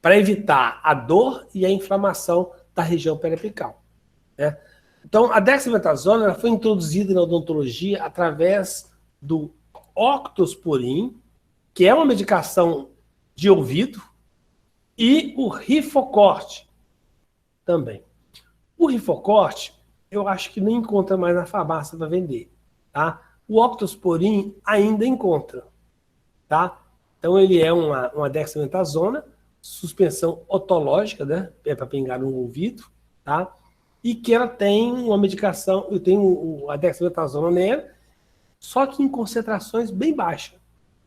para evitar a dor e a inflamação da região periapical. Né? Então, a dexametasona ela foi introduzida na odontologia através do octosporin, que é uma medicação de ouvido, e o Rifocorte também. O Rifocorte, eu acho que não encontra mais na farmácia para vender. Tá? O octosporin ainda encontra. Tá? Então, ele é uma dexametasona, suspensão otológica, né? Para pingar no ouvido, tá? E que ela tem uma medicação, eu tenho a dexametasona nela, só que em concentrações bem baixas.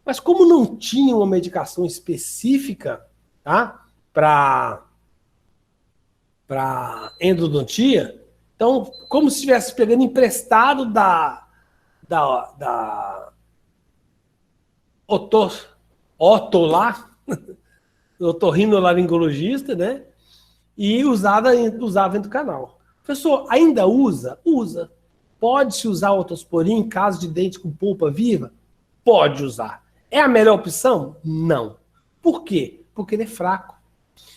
Mas como não tinha uma medicação específica, tá? Para endodontia, então, como se estivesse pegando emprestado da otorrinolaringologista, né? E usava dentro do canal. Professor, ainda usa? Usa. Pode-se usar o octosporin em caso de dente com polpa viva? Pode usar. É a melhor opção? Não. Por quê? Porque ele é fraco.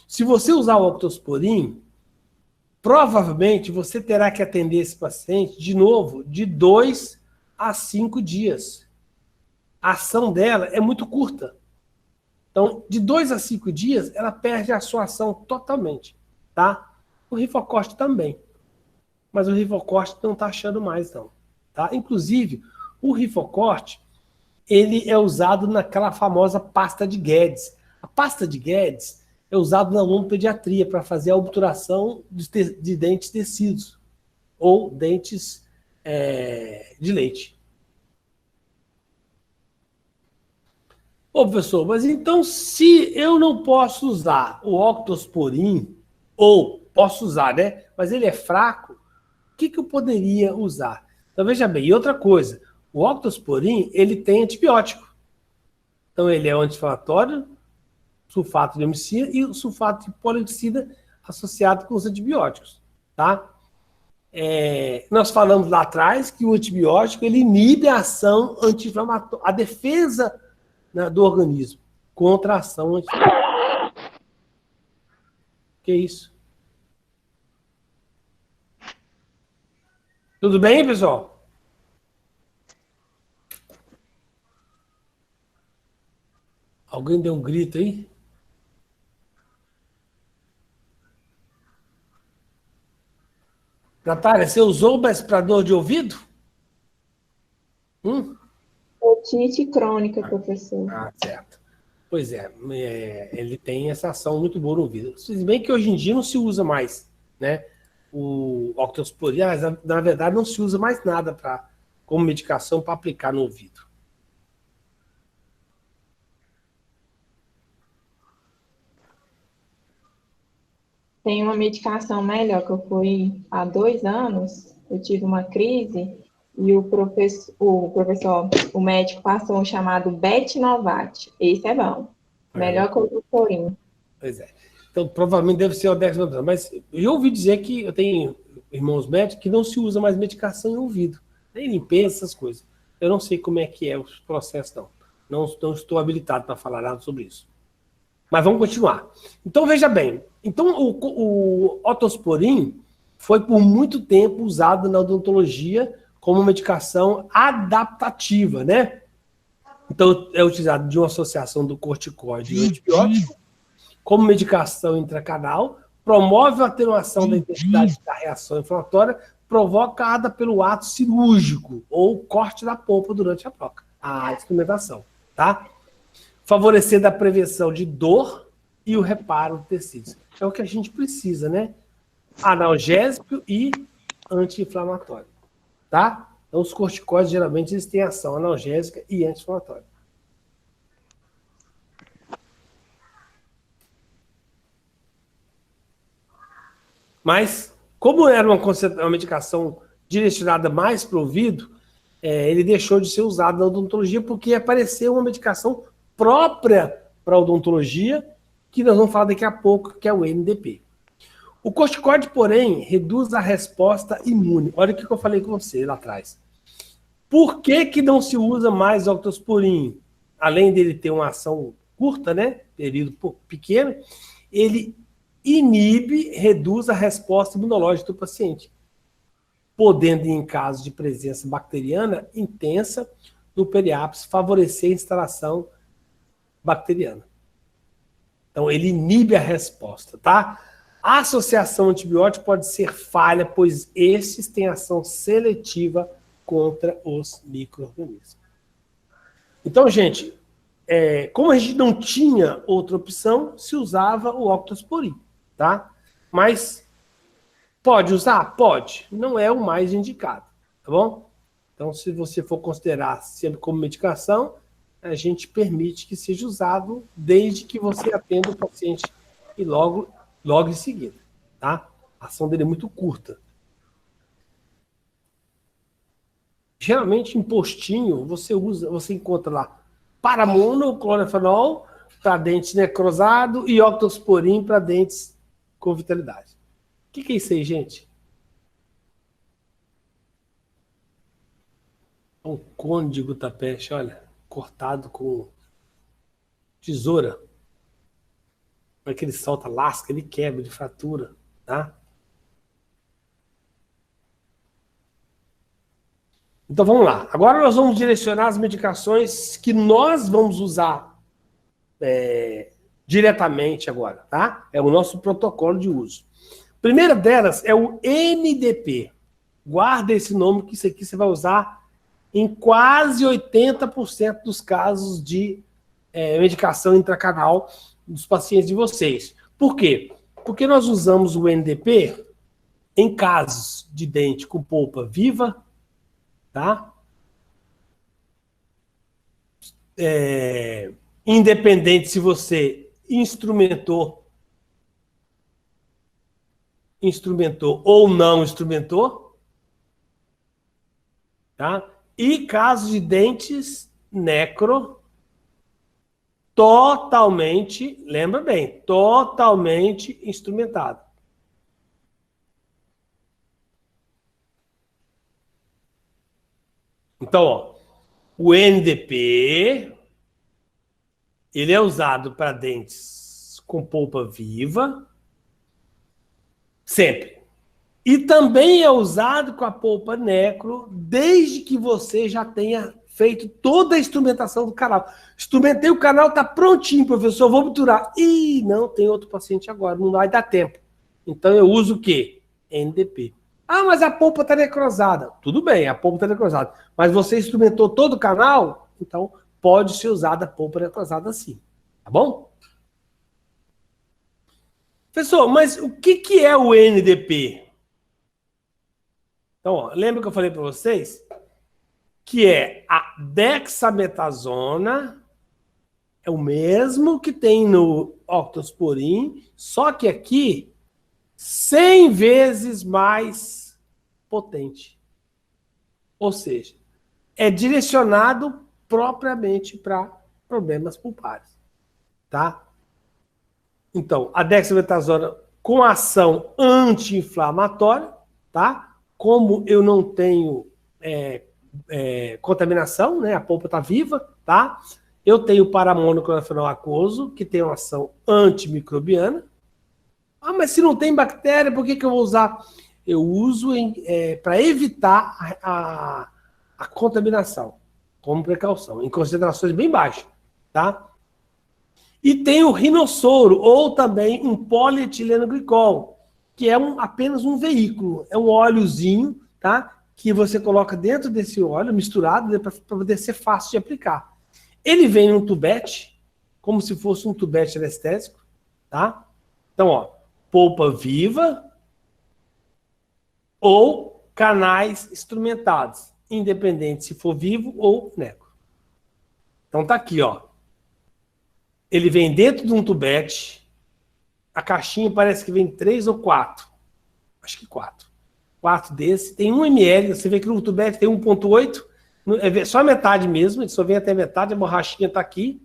Se você usar o octosporin, provavelmente você terá que atender esse paciente, de novo, de 2 a 5 dias. A ação dela é muito curta. Então, de 2 a 5 dias, ela perde a sua ação totalmente. Tá? O Rifocorte também. Mas o Rifocorte não está achando mais, não. Tá? Inclusive, o Rifocorte, ele é usado naquela famosa pasta de Guedes. A pasta de Guedes é usada na odontopediatria para fazer a obturação de dentes tecidos ou dentes de leite. Ô, professor, mas então se eu não posso usar o octosporin, ou posso usar, né? Mas ele é fraco, o que eu poderia usar? Então, veja bem, e outra coisa, o octosporin, ele tem antibiótico. Então, ele é um anti-inflamatório, sulfato de homicida e o sulfato de politicida associado com os antibióticos, tá? Nós falamos lá atrás que o antibiótico, ele inibe a ação anti-inflamatória, a defesa, né, do organismo contra a ação anti-inflamatória. Que isso? Tudo bem, pessoal? Alguém deu um grito aí? Natália, você usou o aspirador de ouvido? Otite crônica, professor. Certo. Pois ele tem essa ação muito boa no ouvido. Se bem que hoje em dia não se usa mais, né? O octosporin, na verdade, não se usa mais nada como medicação para aplicar no ouvido. Tem uma medicação melhor, que eu fui há 2 anos, eu tive uma crise e o médico passou um chamado Betnovat. Esse é bom. Melhor que o Tutorin. Pois é. Então, provavelmente deve ser o dexametasona. Mas eu ouvi dizer que eu tenho irmãos médicos que não se usa mais medicação em ouvido. Nem limpeza, essas coisas. Eu não sei como é que é o processo, não. Não estou habilitado para falar nada sobre isso. Mas vamos continuar. Então, veja bem. Então, o otosporin foi por muito tempo usado na odontologia como medicação adaptativa, né? Então, é utilizado de uma associação do corticóide e do antibiótico como medicação intracanal, promove a atenuação da intensidade da reação inflamatória provocada pelo ato cirúrgico ou corte da polpa durante a troca, a instrumentação, tá? Favorecendo a prevenção de dor e o reparo de tecidos. É o que a gente precisa, né? Analgésico e anti-inflamatório, tá? Então, os corticoides, geralmente, eles têm ação analgésica e anti-inflamatória. Mas, como era uma medicação direcionada mais para o ouvido, ele deixou de ser usado na odontologia porque apareceu uma medicação própria para a odontologia, que nós vamos falar daqui a pouco, que é o NDP. O corticoide, porém, reduz a resposta imune. Olha o que eu falei com você lá atrás. Por que não se usa mais octosporin? Além dele ter uma ação curta, né, período pequeno, ele inibe, reduz a resposta imunológica do paciente, podendo, em caso de presença bacteriana intensa no periápice, favorecer a instalação bacteriana. Então, ele inibe a resposta, tá? A associação antibiótica pode ser falha, pois estes têm ação seletiva contra os micro-organismos. Então, gente, como a gente não tinha outra opção, se usava o octosporin, tá? Mas pode usar? Pode. Não é o mais indicado, tá bom? Então, se você for considerar sempre como medicação, a gente permite que seja usado desde que você atenda o paciente e logo em seguida, tá? A ação dele é muito curta. Geralmente, em postinho, você encontra lá paramono, clorofenol para dentes necrosado e octosporin para dentes com vitalidade. O que é isso aí, gente? Um cone de gutapercha, olha, cortado com tesoura. Como é que ele solta lasca, ele quebra, ele fratura, tá? Então vamos lá. Agora nós vamos direcionar as medicações que nós vamos usar diretamente agora, tá? É o nosso protocolo de uso. A primeira delas é o NDP. Guarda esse nome, que isso aqui você vai usar em quase 80% dos casos de medicação intracanal dos pacientes de vocês. Por quê? Porque nós usamos o NDP em casos de dente com polpa viva, tá? Independente se você instrumentou ou não instrumentou, tá? E casos de dentes necro totalmente, lembra bem, totalmente instrumentado. Então, ó, o NDP, ele é usado para dentes com polpa viva, sempre. E também é usado com a polpa necro, desde que você já tenha feito toda a instrumentação do canal. Instrumentei o canal, está prontinho, professor, vou obturar. Ih, não, tem outro paciente agora, não vai dar tempo. Então eu uso o quê? NDP. Ah, mas a polpa está necrosada. Tudo bem, a polpa está necrosada. Mas você instrumentou todo o canal, então pode ser usada a polpa necrosada sim. Tá bom? Professor, mas o que é o NDP? Então, ó, lembra que eu falei para vocês? Que é a dexametasona, é o mesmo que tem no octosporin, só que aqui 100 vezes mais potente. Ou seja, é direcionado propriamente para problemas pulpares, tá? Então, a dexametasona com ação anti-inflamatória, tá? Como eu não tenho contaminação, né? A polpa está viva, tá? Eu tenho paramonoclorofenol aquoso, que tem uma ação antimicrobiana. Ah, mas se não tem bactéria, por que eu vou usar? Eu uso para evitar a contaminação, como precaução, em concentrações bem baixas, tá? E tem o rinossoro, ou também um polietileno glicol, que é apenas um veículo, é um óleozinho, tá? Que você coloca dentro desse óleo, misturado, para poder ser fácil de aplicar. Ele vem num tubete, como se fosse um tubete anestésico, tá? Então, ó, polpa viva ou canais instrumentados, independente se for vivo ou neco. Então tá aqui, ó. Ele vem dentro de um tubete, a caixinha parece que vem 3 ou 4. Acho que 4. 4 desse, tem 1 ml, você vê que no tubete tem 1,8, é só a metade mesmo, ele só vem até metade, a borrachinha tá aqui,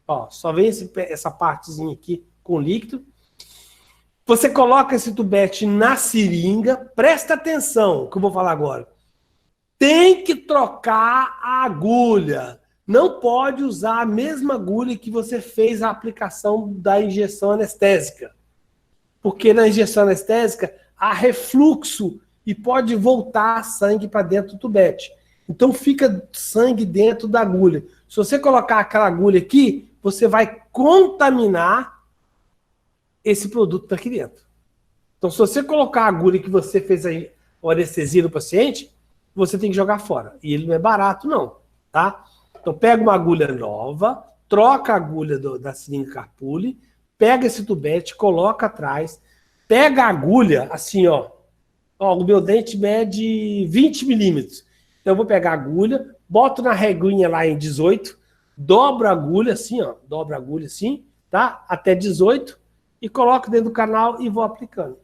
ó, só vem essa partezinha aqui com líquido. Você coloca esse tubete na seringa, presta atenção, que eu vou falar agora. Tem que trocar a agulha. Não pode usar a mesma agulha que você fez a aplicação da injeção anestésica. Porque na injeção anestésica há refluxo e pode voltar sangue para dentro do tubete. Então fica sangue dentro da agulha. Se você colocar aquela agulha aqui, você vai contaminar esse produto daqui dentro. Então, se você colocar a agulha que você fez a anestesia no paciente, você tem que jogar fora. E ele não é barato, não. Tá? Então, pega uma agulha nova, troca a agulha da seringa Carpuli, pega esse tubete, coloca atrás, pega a agulha, assim, ó. Ó, o meu dente mede 20 milímetros. Então, eu vou pegar a agulha, boto na reguinha lá em 18, dobro a agulha assim, ó. Dobro a agulha assim, tá? Até 18 e coloco dentro do canal e vou aplicando.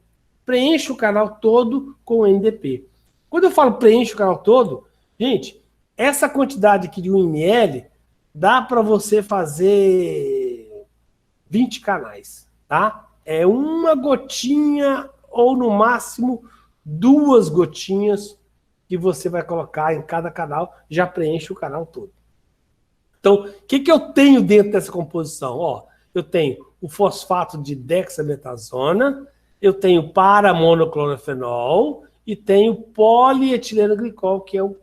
Preencho o canal todo com NDP. Quando eu falo preencho o canal todo, gente, essa quantidade aqui de 1 ml dá para você fazer 20 canais, tá? É uma gotinha ou no máximo 2 gotinhas que você vai colocar em cada canal, já preenche o canal todo. Então, o que eu tenho dentro dessa composição? Ó, eu tenho o fosfato de dexametasona, eu tenho paramonoclorofenol e tenho polietileno glicol, que é o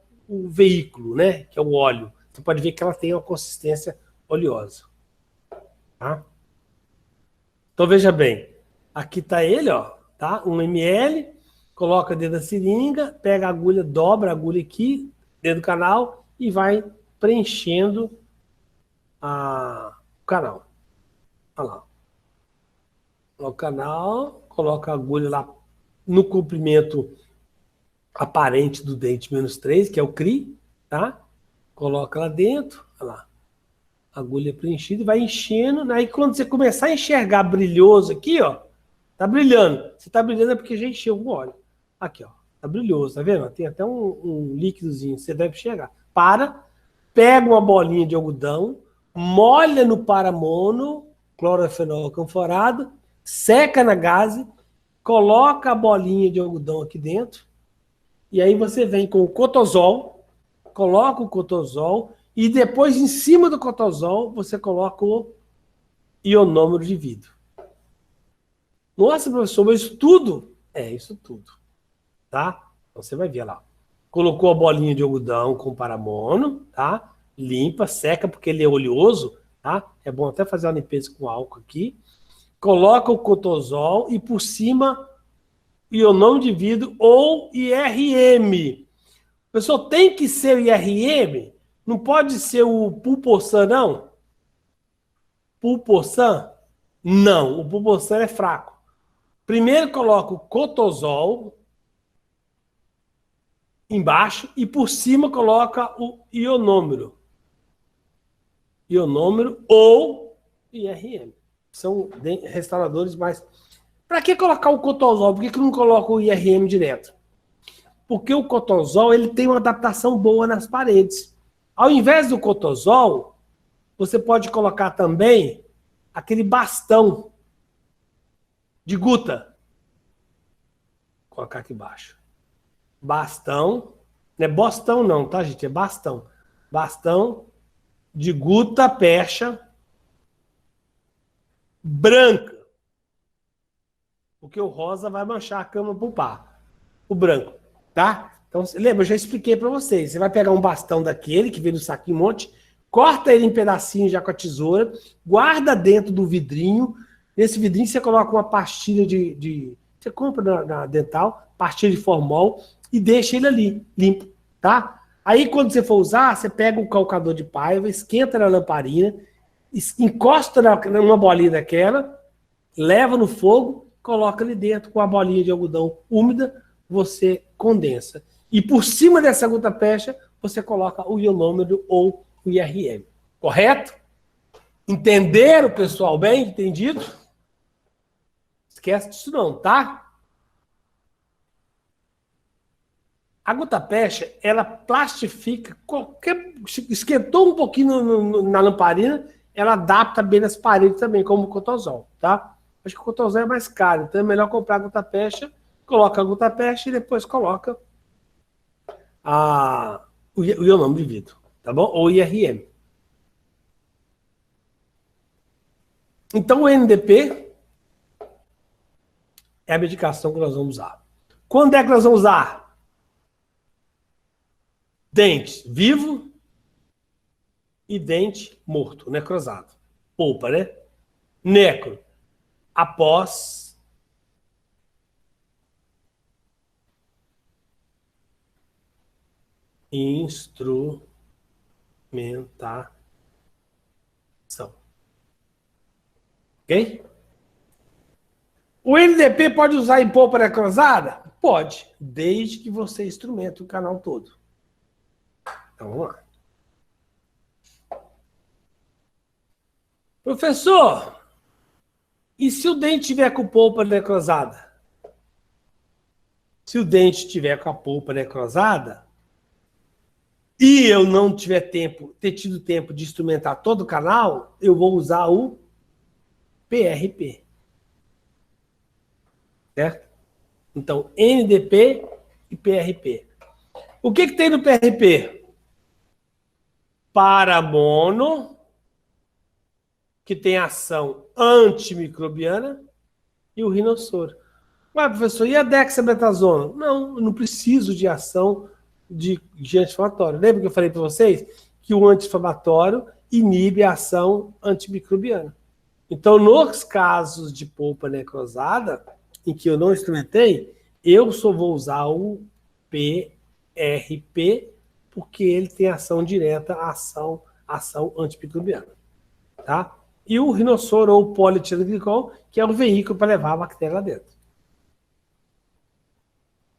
veículo, né? Que é o óleo. Você pode ver que ela tem uma consistência oleosa. Tá? Então, veja bem. Aqui está ele, ó, tá? 1 ml, coloca dentro da seringa, pega a agulha, dobra a agulha aqui, dentro do canal e vai preenchendo o canal. Olha lá. O canal, coloca a agulha lá no comprimento aparente do dente -3, que é o CRI, tá? Coloca lá dentro, olha lá. Agulha preenchida e vai enchendo. Aí quando você começar a enxergar brilhoso aqui, ó, tá brilhando. Se tá brilhando é porque já encheu com óleo. Aqui, ó, tá brilhoso, tá vendo? Tem até um líquidozinho, você deve enxergar. Pega uma bolinha de algodão, molha no paramonoclorofenol canforado, seca na gaze, coloca a bolinha de algodão aqui dentro, e aí você vem com o cotozol, coloca o cotozol, e depois em cima do cotozol você coloca o ionômero de vidro. Nossa, professor, mas isso tudo? É, isso tudo. Tá? Então você vai ver lá. Colocou a bolinha de algodão com paramono, tá? Limpa, seca, porque ele é oleoso, tá? É bom até fazer uma limpeza com álcool aqui. Coloca o cotozol e por cima ionômero de vidro ou IRM. Pessoal, tem que ser o IRM? Não pode ser o Pulposan, não? Pulposan? Não, o Pulposan é fraco. Primeiro coloca o cotozol embaixo e por cima coloca o ionômero. Ionômero ou IRM. São restauradores mais... Para que colocar o cotozol? Por que não coloca o IRM direto? Porque o cotozol ele tem uma adaptação boa nas paredes. Ao invés do cotozol, você pode colocar também aquele bastão. de guta. Vou colocar aqui embaixo. Bastão. Não é bostão não, tá, gente? É bastão. Bastão de guta percha branca. Porque o rosa vai manchar a cama pro par. O branco, tá? Então, lembra, eu já expliquei para vocês. Você vai pegar um bastão daquele que vem no saquinho monte, corta ele em pedacinhos já com a tesoura, guarda dentro do vidrinho. Nesse vidrinho você coloca uma pastilha você compra na dental, pastilha de formol, e deixa ele ali, limpo, tá? Aí quando você for usar, você pega um calcador de paiva, esquenta na lamparina, encosta numa bolinha daquela, leva no fogo, coloca ali dentro com a bolinha de algodão úmida, você condensa. E por cima dessa gota percha, você coloca o ionômero ou o IRM. Correto? Entenderam, pessoal? Bem entendido? Esquece disso não, tá? A gota percha, ela plastifica qualquer... Esquentou um pouquinho na lamparina, ela adapta bem nas paredes também, como o cotosol, tá? Acho que o cotosol é mais caro, então é melhor comprar a gota percha, coloca a gota percha e depois coloca o ionômero de vidro, tá bom? Ou IRM. Então o NDP é a medicação que nós vamos usar. Quando é que nós vamos usar? Dente vivo e dente morto, necrosado. Polpa, né? Necro. Após instrumentação. Ok? O NDP pode usar em polpa necrosada? Pode, desde que você instrumente o canal todo. Então vamos lá. Professor, e se o dente tiver com polpa necrosada? Se o dente tiver com a polpa necrosada e eu não tiver tido tempo de instrumentar todo o canal, eu vou usar o PRP. Certo? Então, NDP e PRP. O que tem no PRP? Paramono, que tem ação antimicrobiana, e o rinossoro. Mas, professor, e a dexametasona? Não, eu não preciso de ação de anti-inflamatório. Lembra que eu falei para vocês que o anti-inflamatório inibe a ação antimicrobiana. Então, nos casos de polpa necrosada, em que eu não instrumentei, eu só vou usar o PRP, porque ele tem ação direta, ação antimicrobiana. Tá? E o rinossoro ou polietilenglicol, que é o veículo para levar a bactéria lá dentro.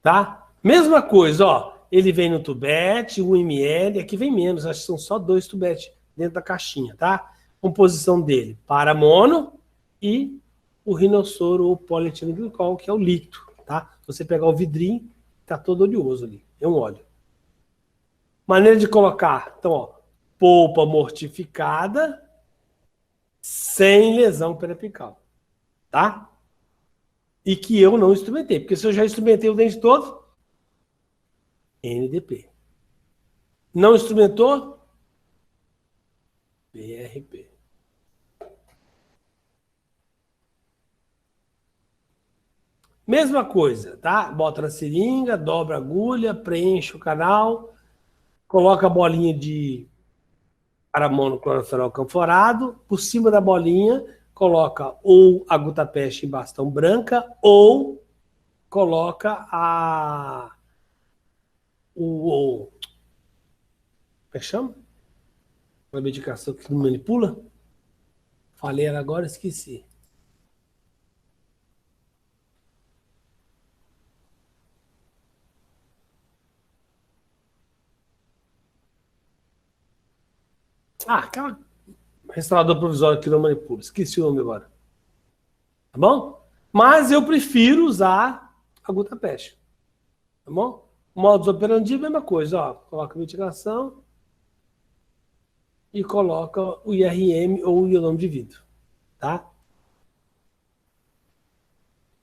Tá? Mesma coisa, ó. Ele vem no tubete, 1 ml, aqui vem menos, acho que são só 2 tubetes dentro da caixinha, tá? Composição dele, paramono e o rinossoro ou polietilenglicol, que é o líquido, tá? Você pegar o vidrinho, tá todo oleoso ali, é um óleo. Maneira de colocar, então, ó, polpa mortificada, sem lesão periapical, tá? E que eu não instrumentei, porque se eu já instrumentei o dente todo, NDP. Não instrumentou? PRP. Mesma coisa, tá? Bota na seringa, dobra a agulha, preenche o canal, coloca a bolinha de paramonoclorofenol camforado, por cima da bolinha, coloca ou a gutapeste em bastão branca, ou coloca como é que chama? Uma medicação que não manipula? Falei ela agora, esqueci. Aquela restaurador provisório que não manipula. Esqueci o nome agora. Tá bom? Mas eu prefiro usar a gutapeste. Tá bom? Modus operandi, mesma coisa. Ó, coloca a mitigação e coloca o IRM ou o ionômero de vidro. Tá?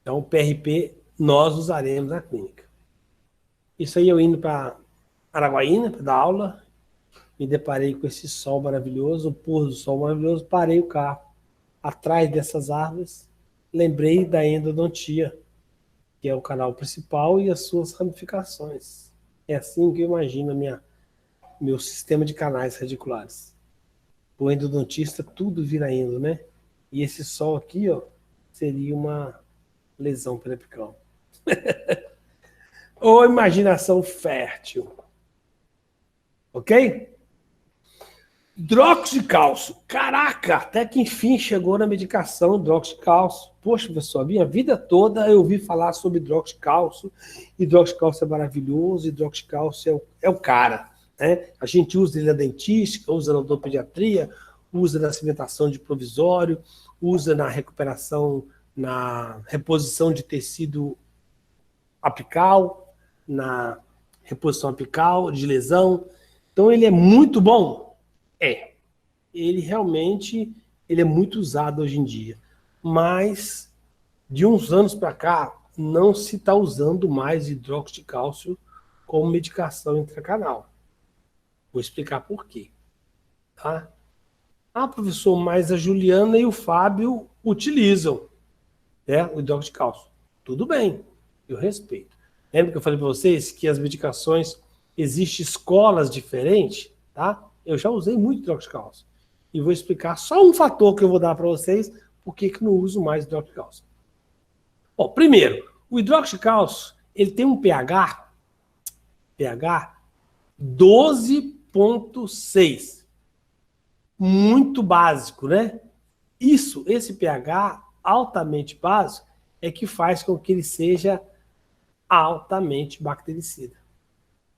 Então, o PRP nós usaremos na clínica. Isso aí eu indo para Araguaína, para dar aula, me deparei com esse sol maravilhoso, o pôr do sol maravilhoso, parei o carro atrás dessas árvores, lembrei da endodontia, que é o canal principal e as suas ramificações. É assim que eu imagino meu sistema de canais radiculares. O endodontista tudo vira endo, né? E esse sol aqui, ó, seria uma lesão periapical. Ou imaginação fértil. Ok? Hidróxido de cálcio. Caraca, até que enfim chegou na medicação hidróxido de cálcio. Poxa, pessoal, minha vida toda eu ouvi falar sobre hidróxido de cálcio. Hidróxido de cálcio é maravilhoso, hidróxido de cálcio é o cara. Né? A gente usa ele na dentística, usa na odontopediatria, usa na cimentação de provisório, usa na recuperação, na reposição de tecido apical, na reposição apical, de lesão. Então ele é muito bom. Ele realmente é muito usado hoje em dia. Mas, de uns anos para cá, não se está usando mais hidróxido de cálcio como medicação intracanal. Vou explicar por quê. Tá? Ah, professor, mas a Juliana e o Fábio utilizam, né, o hidróxido de cálcio. Tudo bem, eu respeito. Lembra que eu falei para vocês que as medicações, existem escolas diferentes, tá? Eu já usei muito hidróxido de cálcio. E vou explicar só um fator que eu vou dar para vocês, por que não uso mais hidróxido de cálcio. Bom, primeiro, o hidróxido de cálcio, ele tem um pH 12,6. Muito básico, né? Esse pH altamente básico é que faz com que ele seja altamente bactericida.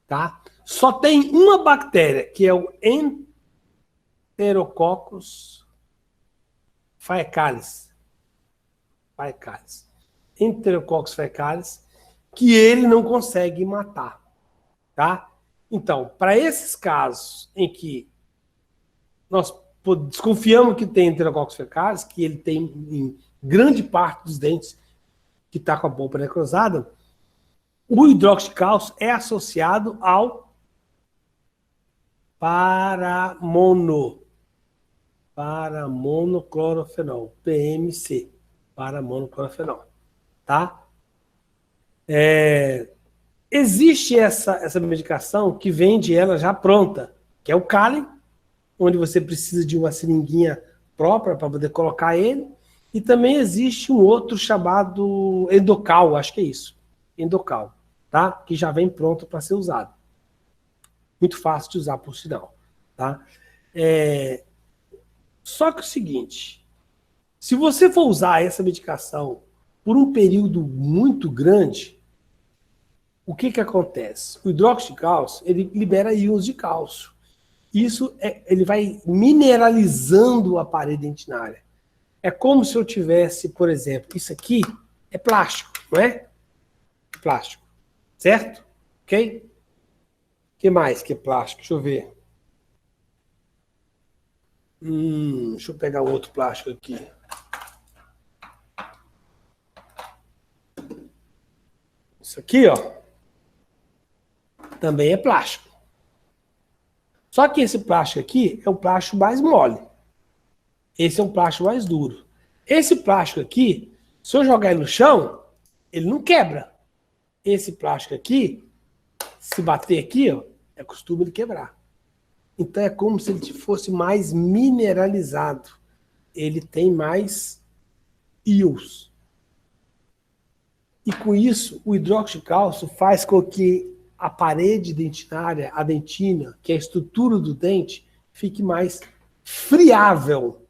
Tá? Só tem uma bactéria, que é o Enterococcus faecalis. Enterococcus faecalis, que ele não consegue matar. Tá? Então, para esses casos em que nós desconfiamos que tem Enterococcus faecalis, que ele tem em grande parte dos dentes que está com a polpa necrosada, o hidróxido de cálcio é associado ao paramonoclorofenol, PMC, paramonoclorofenol, tá? Existe essa medicação que vende ela já pronta, que é o Calen, onde você precisa de uma seringuinha própria para poder colocar ele, e também existe um outro chamado Endocal, acho que é isso, Endocal, tá? Que já vem pronto para ser usado. Muito fácil de usar, por sinal. Tá? Só que é o seguinte, se você for usar essa medicação por um período muito grande, o que acontece? O hidróxido de cálcio, ele libera íons de cálcio. Isso, ele vai mineralizando a parede dentinária. É como se eu tivesse, por exemplo, isso aqui é plástico, não é? Plástico, certo? Ok? O que mais que é plástico? Deixa eu ver. Deixa eu pegar outro plástico aqui. Isso aqui, ó, também é plástico. Só que esse plástico aqui é um plástico mais mole. Esse é um plástico mais duro. Esse plástico aqui, se eu jogar ele no chão, ele não quebra. Esse plástico aqui, se bater aqui, ó, é costume de quebrar. Então é como se ele fosse mais mineralizado. Ele tem mais íons. E com isso, o hidróxido de cálcio faz com que a parede dentinária, a dentina, que é a estrutura do dente, fique mais friável.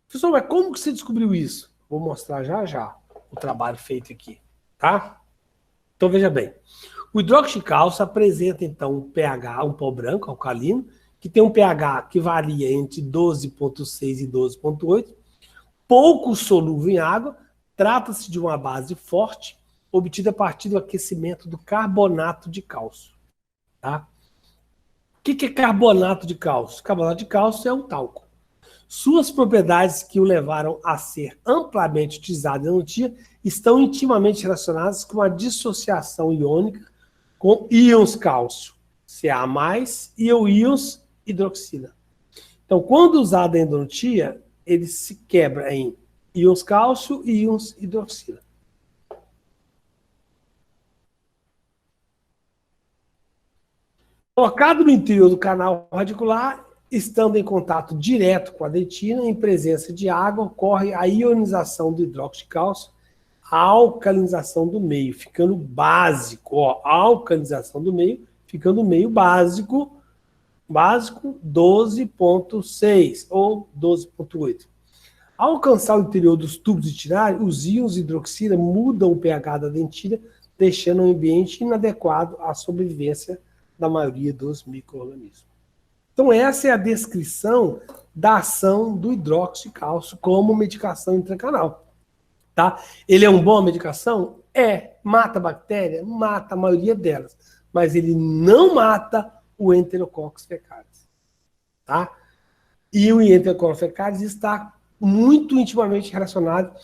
Professor, mas como que você descobriu isso? Vou mostrar já o trabalho feito aqui, tá? Então veja bem. O hidróxido de cálcio apresenta então um pH, um pó branco, alcalino, que tem um pH que varia entre 12,6 e 12,8, pouco solúvel em água, trata-se de uma base forte, obtida a partir do aquecimento do carbonato de cálcio. Tá? O que é carbonato de cálcio? Carbonato de cálcio é um talco. Suas propriedades que o levaram a ser amplamente utilizado em endodontia estão intimamente relacionadas com a dissociação iônica com íons cálcio, Ca+, e o íons hidroxila. Então, quando usado em endodontia, ele se quebra em íons cálcio e íons hidroxila. Colocado no interior do canal radicular, estando em contato direto com a dentina, em presença de água, ocorre a ionização do hidróxido de cálcio, a alcalinização do meio, ficando básico. Ó, a alcalinização do meio, ficando meio básico 12,6 ou 12,8. Ao alcançar o interior dos tubos dentinários, os íons hidroxila mudam o pH da dentina, deixando o ambiente inadequado à sobrevivência da maioria dos micro-organismos. Então, essa é a descrição da ação do hidróxido de cálcio como medicação intracanal. Tá? Ele é uma boa medicação? É. Mata a bactéria? Mata a maioria delas. Mas ele não mata o Enterococcus fecalis. Tá? E o Enterococcus fecalis está muito intimamente relacionado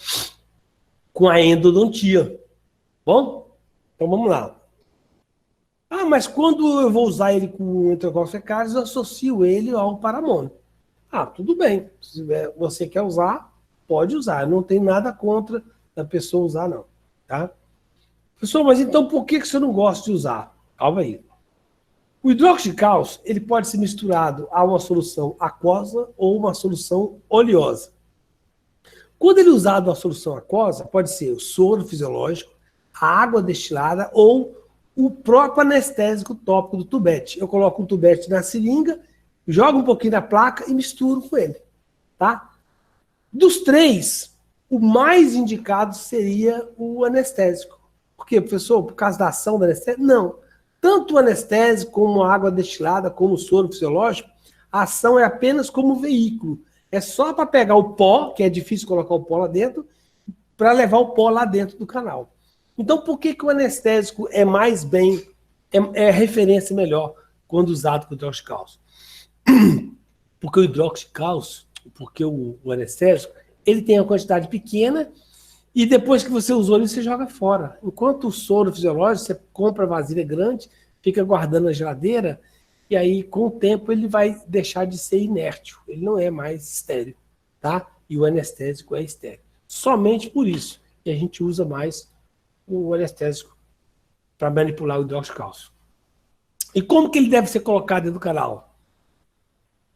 com a endodontia. Bom? Então, vamos lá. Ah, mas quando eu vou usar ele com o Enterococcus fecalis, eu associo ele ao paramono. Ah, tudo bem. Se você quer usar, pode usar. Eu não tenho nada contra a pessoa usar, não. Tá? Pessoal, mas então por que você não gosta de usar? Calma aí. O hidróxido de cálcio, ele pode ser misturado a uma solução aquosa ou uma solução oleosa. Quando ele é usado uma solução aquosa, pode ser o soro fisiológico, a água destilada ou o próprio anestésico tópico do tubete. Eu coloco um tubete na seringa, jogo um pouquinho na placa e misturo com ele. Tá? Dos três, o mais indicado seria o anestésico. Por quê, professor? Por causa da ação do anestésico? Não. Tanto o anestésico como a água destilada, como o soro fisiológico, a ação é apenas como veículo. É só para pegar o pó, que é difícil colocar o pó lá dentro, para levar o pó lá dentro do canal. Então, por que o anestésico é mais bem, é referência melhor quando usado com hidróxido de cálcio? Porque o hidróxido de cálcio, porque o anestésico, ele tem uma quantidade pequena e depois que você usou ele, você joga fora. Enquanto o soro fisiológico, você compra vasilha grande, fica guardando na geladeira e aí, com o tempo, ele vai deixar de ser inértil. Ele não é mais estéril, tá? E o anestésico é estéril. Somente por isso que a gente usa mais o anestésico para manipular o hidróxido de cálcio. E como que ele deve ser colocado dentro do canal?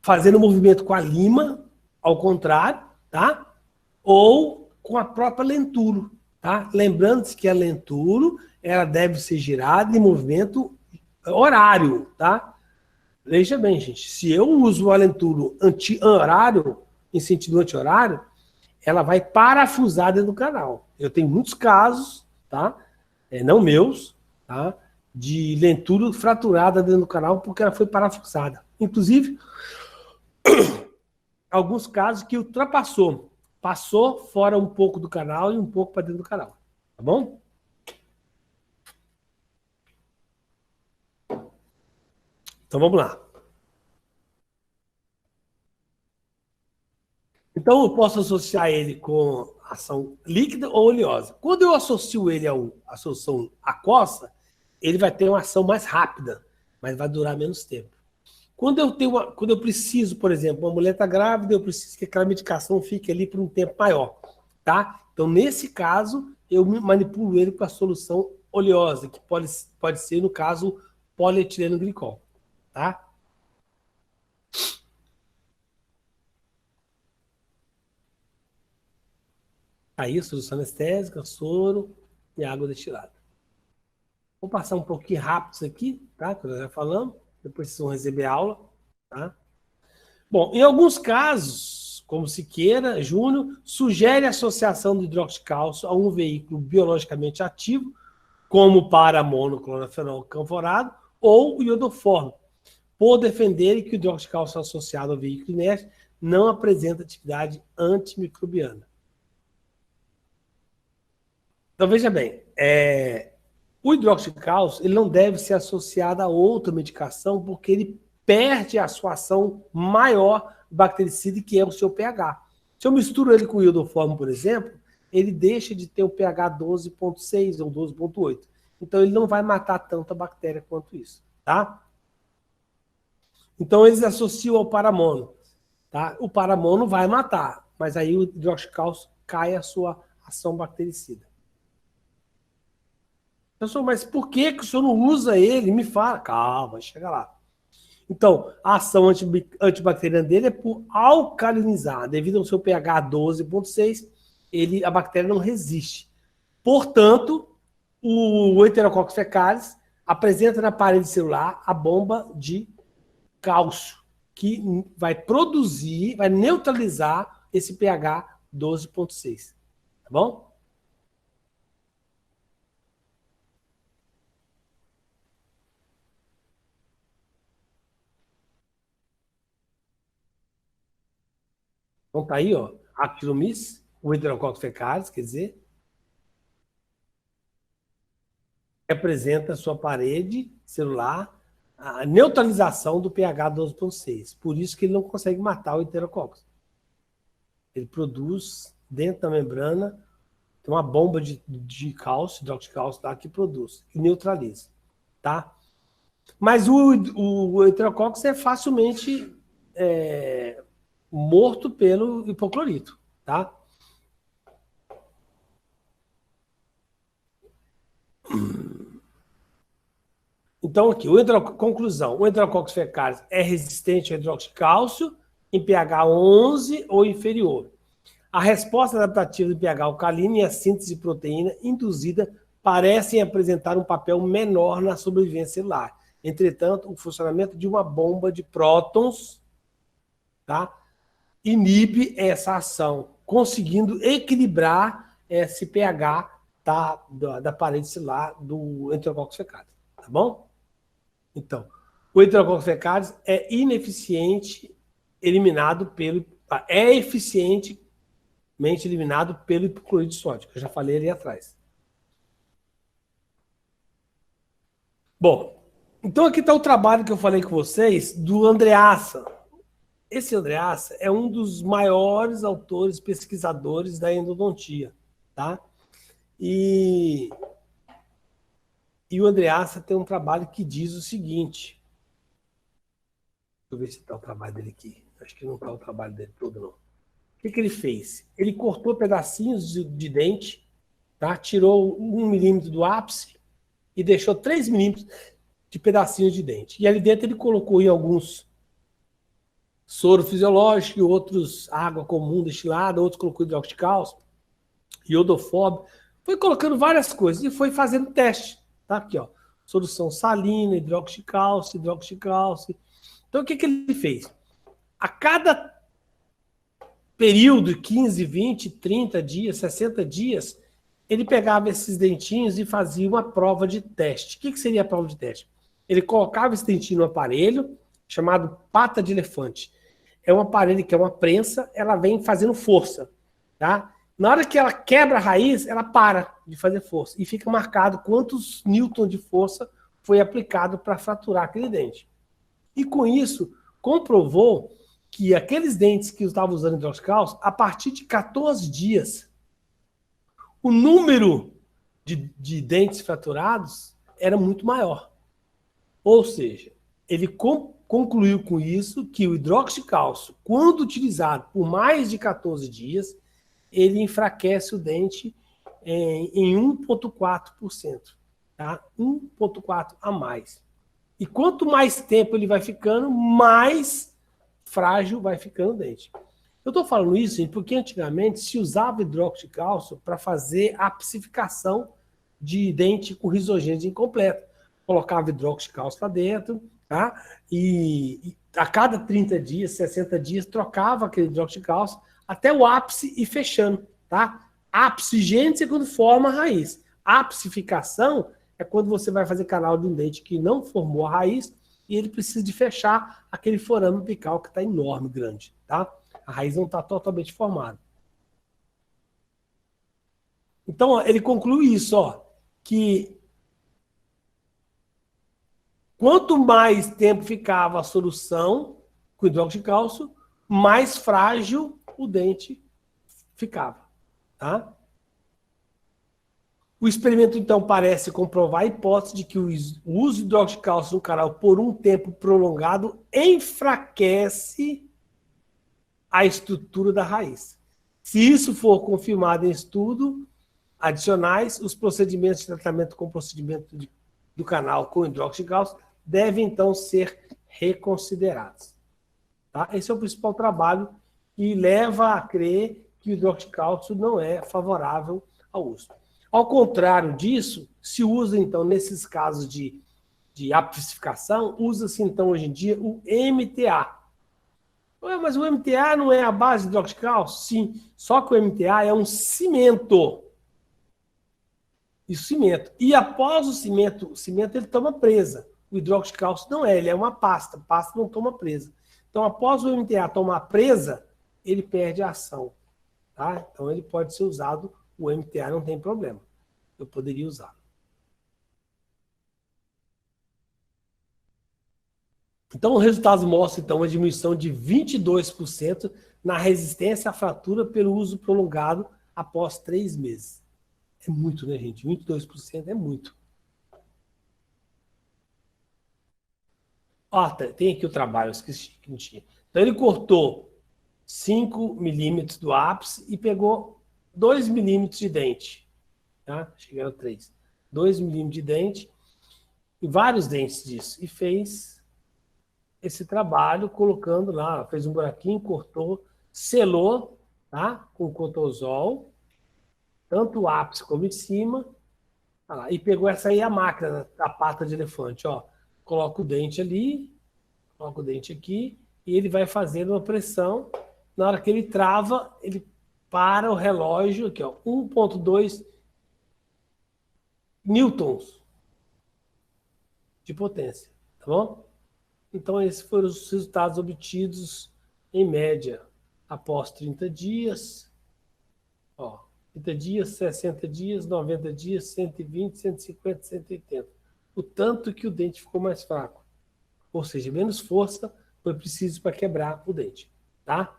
Fazendo um movimento com a lima, ao contrário, tá? Ou com a própria lenturo, tá? Lembrando-se que a lenturo, ela deve ser girada em movimento horário, tá? Veja bem, gente, se eu uso o alenturo anti-horário, em sentido anti-horário, ela vai parafusar dentro do canal. Eu tenho muitos casos, tá? Não meus, tá? De lenturo fraturada dentro do canal porque ela foi parafusada. Inclusive, alguns casos que ultrapassou. Passou fora um pouco do canal e um pouco para dentro do canal. Tá bom? Então vamos lá. Então eu posso associar ele com ação líquida ou oleosa. Quando eu associo ele à solução aquosa, ele vai ter uma ação mais rápida, mas vai durar menos tempo. Quando eu preciso, por exemplo, uma mulher está grávida, eu preciso que aquela medicação fique ali por um tempo maior, tá? Então, nesse caso, eu manipulo ele com a solução oleosa, que pode ser, no caso, polietileno glicol, tá? Aí, solução anestésica, soro e água destilada. Vou passar um pouquinho rápido isso aqui, tá? Que nós já falamos. Depois vocês vão receber aula, tá? Bom, em alguns casos, como Siqueira, Júnior, sugere a associação do hidróxido de cálcio a um veículo biologicamente ativo, como o paramonoclorofenol canforado ou o iodoformo, por defenderem que o hidróxido de cálcio associado ao veículo inerte não apresenta atividade antimicrobiana. Então, veja bem, o hidróxido de cálcio ele não deve ser associado a outra medicação porque ele perde a sua ação maior bactericida, que é o seu pH. Se eu misturo ele com o iodoforme, por exemplo, ele deixa de ter o pH 12,6 ou 12,8. Então, ele não vai matar tanta bactéria quanto isso, tá? Então, eles associam ao paramono, tá? O paramono vai matar, mas aí o hidroxicálcio cai a sua ação bactericida. Pessoal, mas por que o senhor não usa ele? Me fala. Calma, chega lá. Então, a ação antibacteriana dele é por alcalinizar. Devido ao seu pH 12,6, a bactéria não resiste. Portanto, o Enterococcus fecalis apresenta na parede celular a bomba de cálcio, que vai produzir, vai neutralizar esse pH 12,6. Tá bom? Então tá aí, ó, Actinomyces, o Enterococcus fecalis, quer dizer, representa a sua parede celular, a neutralização do pH 12,6. Por isso que ele não consegue matar o Enterococcus. Ele produz, dentro da membrana, tem uma bomba de cálcio, hidroxicálcio lá, que produz, que neutraliza, tá? Mas o Enterococcus é facilmente morto pelo hipoclorito, tá? Então, aqui, conclusão, o Enterococcus fecalis é resistente ao hidroxicálcio em pH 11 ou inferior. A resposta adaptativa do pH alcalino e a síntese de proteína induzida parecem apresentar um papel menor na sobrevivência celular. Entretanto, o funcionamento de uma bomba de prótons, tá, inibe essa ação, conseguindo equilibrar esse pH da parede celular do Enterococcus fecalis. Tá bom? Então, o Enterococcus fecalis é eficientemente eliminado pelo hipoclorito de sódio, que eu já falei ali atrás. Bom, então aqui está o trabalho que eu falei com vocês do Andreassa. Esse Andreassa é um dos maiores autores pesquisadores da endodontia, tá? E o Andreassa tem um trabalho que diz o seguinte. Deixa eu ver se está o trabalho dele aqui. Acho que não está o trabalho dele todo, não. O que ele fez? Ele cortou pedacinhos de dente, tá? Tirou 1 milímetro do ápice e deixou 3 milímetros de pedacinhos de dente. E ali dentro ele colocou em alguns soro fisiológico, outros água comum destilada, outros colocou hidroxicálcio, iodofobe. Foi colocando várias coisas e foi fazendo teste. Tá aqui, ó. Solução salina, hidroxicálcio. Então, o que ele fez? A cada período, 15, 20, 30 dias, 60 dias, ele pegava esses dentinhos e fazia uma prova de teste. O que seria a prova de teste? Ele colocava esse dentinho no aparelho, chamado pata de elefante. É um aparelho que é uma prensa, ela vem fazendo força, tá? Na hora que ela quebra a raiz, ela para de fazer força. E fica marcado quantos newtons de força foi aplicado para fraturar aquele dente. E com isso, comprovou que aqueles dentes que estavam usando hidroxicálcio, a partir de 14 dias, o número de dentes fraturados era muito maior. Ou seja, ele concluiu com isso que o hidroxicálcio, quando utilizado por mais de 14 dias, ele enfraquece o dente em 1,4%, tá? 1,4% a mais. E quanto mais tempo ele vai ficando, mais frágil vai ficando o dente. Eu estou falando isso, gente, porque antigamente se usava hidroxicálcio para fazer a apsificação de dente com risogênese incompleta. Colocava hidroxicálcio lá dentro, tá? E a cada 30 dias, 60 dias, trocava aquele hidroxicálcio até o ápice ir fechando, tá? Apsigênese é quando forma a raiz. Apsificação é quando você vai fazer canal de um dente que não formou a raiz e ele precisa de fechar aquele forame apical que está enorme, grande, tá? A raiz não está totalmente formada. Então, ó, ele conclui isso, ó, que quanto mais tempo ficava a solução com hidróxido de cálcio, mais frágil o dente ficava. Tá? O experimento, então, parece comprovar a hipótese de que o uso de hidróxido de cálcio no canal por um tempo prolongado enfraquece a estrutura da raiz. Se isso for confirmado em estudo adicionais, os procedimentos de tratamento com procedimento do canal com hidróxido de cálcio devem, então, ser reconsiderados. Tá? Esse é o principal trabalho que leva a crer que o hidróxido de cálcio não é favorável ao uso. Ao contrário disso, se usa, então, nesses casos de apificação, usa-se, então, hoje em dia, o MTA. Mas o MTA não é a base de hidróxido de cálcio? Sim, só que o MTA é um cimento. Isso, cimento. E após o cimento ele toma presa. O hidróxido de cálcio não é, ele é uma pasta. Pasta não toma presa. Então, após o MTA tomar presa, ele perde a ação. Tá? Então, ele pode ser usado, o MTA não tem problema. Eu poderia usar. Então, os resultados mostram, então, uma diminuição de 22% na resistência à fratura pelo uso prolongado após 3 meses. É muito, né, gente? 22% é muito. Ó, tem aqui o trabalho, eu esqueci que não tinha. Então, ele cortou 5 milímetros do ápice e pegou 2 milímetros de dente. Tá? Chegaram a 3. 2 milímetros de dente e vários dentes disso. E fez esse trabalho colocando lá, fez um buraquinho, cortou, selou, tá? Com cotosol, tanto o ápice como em cima, tá lá, e pegou essa aí a máquina da pata de elefante, ó. Coloca o dente ali, coloca o dente aqui, e ele vai fazendo uma pressão. Na hora que ele trava, ele para o relógio aqui, ó, 1,2 newtons de potência, tá bom? Então, esses foram os resultados obtidos, em média, após 30 dias. Ó, 30 dias, 60 dias, 90 dias, 120, 150, 180. O tanto que o dente ficou mais fraco. Ou seja, menos força foi preciso para quebrar o dente. Tá?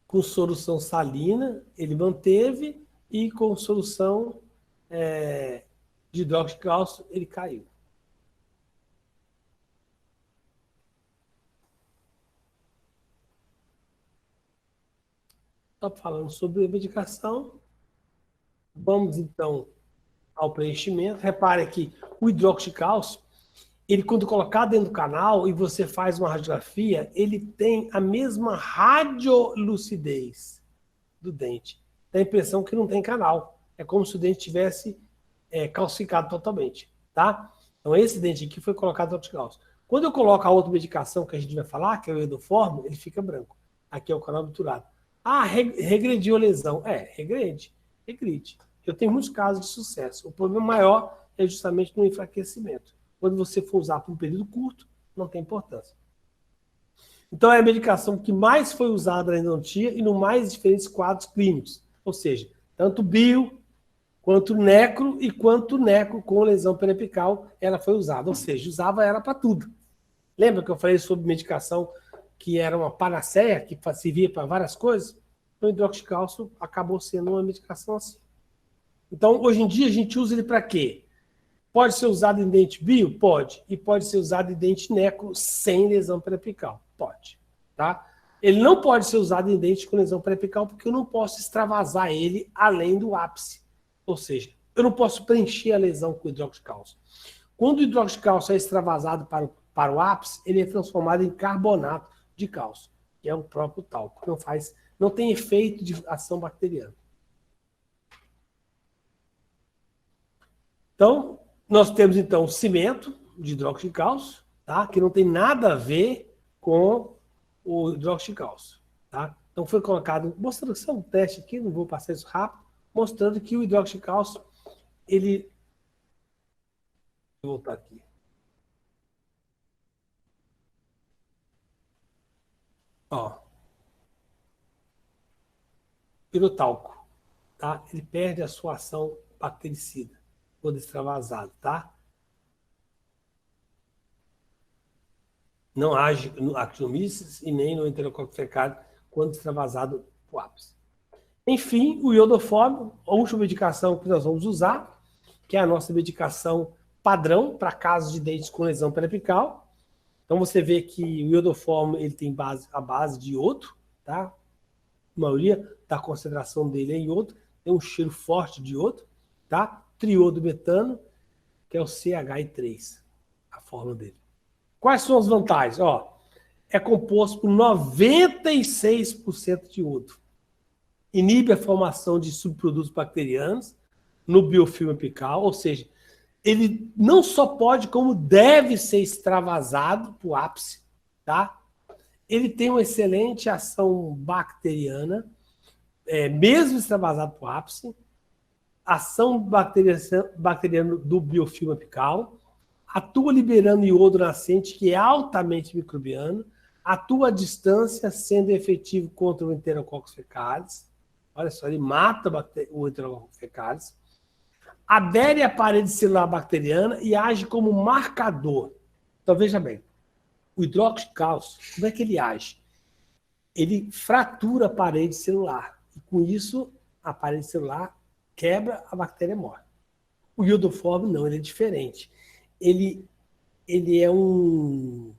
Com solução salina, ele manteve, e com solução de hidróxido de cálcio, ele caiu. Está falando sobre a medicação. Vamos, então, ao preenchimento. Repare que o hidróxido de cálcio, ele, quando colocado dentro do canal e você faz uma radiografia, ele tem a mesma radiolucidez do dente. Dá a impressão que não tem canal. É como se o dente tivesse calcificado totalmente. Tá? Então, esse dente aqui foi colocado hidróxido de cálcio. Quando eu coloco a outra medicação que a gente vai falar, que é o Edoform, ele fica branco. Aqui é o canal obturado. Ah, regrediu a lesão. Regrede. Eu tenho muitos casos de sucesso. O problema maior é justamente no enfraquecimento. Quando você for usar por um período curto, não tem importância. Então, é a medicação que mais foi usada na endodontia e no mais diferentes quadros clínicos. Ou seja, tanto bio, quanto necro e quanto necro com lesão periapical, ela foi usada. Ou seja, usava ela para tudo. Lembra que eu falei sobre medicação que era uma panaceia, que servia para várias coisas? O hidróxido de cálcio acabou sendo uma medicação assim. Então, hoje em dia, a gente usa ele para quê? Pode ser usado em dente bio? Pode. E pode ser usado em dente necro sem lesão periapical? Pode. Tá? Ele não pode ser usado em dente com lesão periapical porque eu não posso extravasar ele além do ápice. Ou seja, eu não posso preencher a lesão com hidróxido de cálcio. Quando o hidróxido de cálcio é extravasado para o ápice, ele é transformado em carbonato de cálcio, que é o próprio talco. Não tem efeito de ação bacteriana. Então, nós temos, então, cimento de hidróxido de cálcio, tá? Que não tem nada a ver com o hidróxido de cálcio. Tá? Então, foi colocado, mostrando que isso é um teste aqui, não vou passar isso rápido, mostrando que o hidróxido de cálcio, ele... Vou voltar aqui. Ó. Pirotalco, tá? Ele perde a sua ação bactericida quando extravasado, tá? Não age no actinomyces e nem no enterococcus fecalis quando extravasado para o ápice. Enfim, o iodoforme, a última medicação que nós vamos usar, que é a nossa medicação padrão para casos de dentes com lesão periapical. Então você vê que o iodoforme ele tem a base de iodo, tá? A maioria da concentração dele é iodo, tem um cheiro forte de iodo, tá? Triodo metano, que é o CHI3, a fórmula dele. Quais são as vantagens? Ó, é composto por 96% de iodo. Inibe a formação de subprodutos bacterianos no biofilme apical, ou seja, ele não só pode, como deve ser extravasado para o ápice, tá? Ele tem uma excelente ação bacteriana, mesmo extravasado para o ápice, ação bacteriana do biofilme apical, atua liberando iodo nascente, que é altamente microbiano, atua à distância, sendo efetivo contra o Enterococcus fecalis. Olha só, ele mata o Enterococcus fecalis. Adere à parede celular bacteriana e age como marcador. Então, veja bem, o hidróxido de cálcio, como é que ele age? Ele fratura a parede celular. E, com isso, a parede celular quebra, a bactéria morre. O iodoforme, não, ele é diferente. Ele é um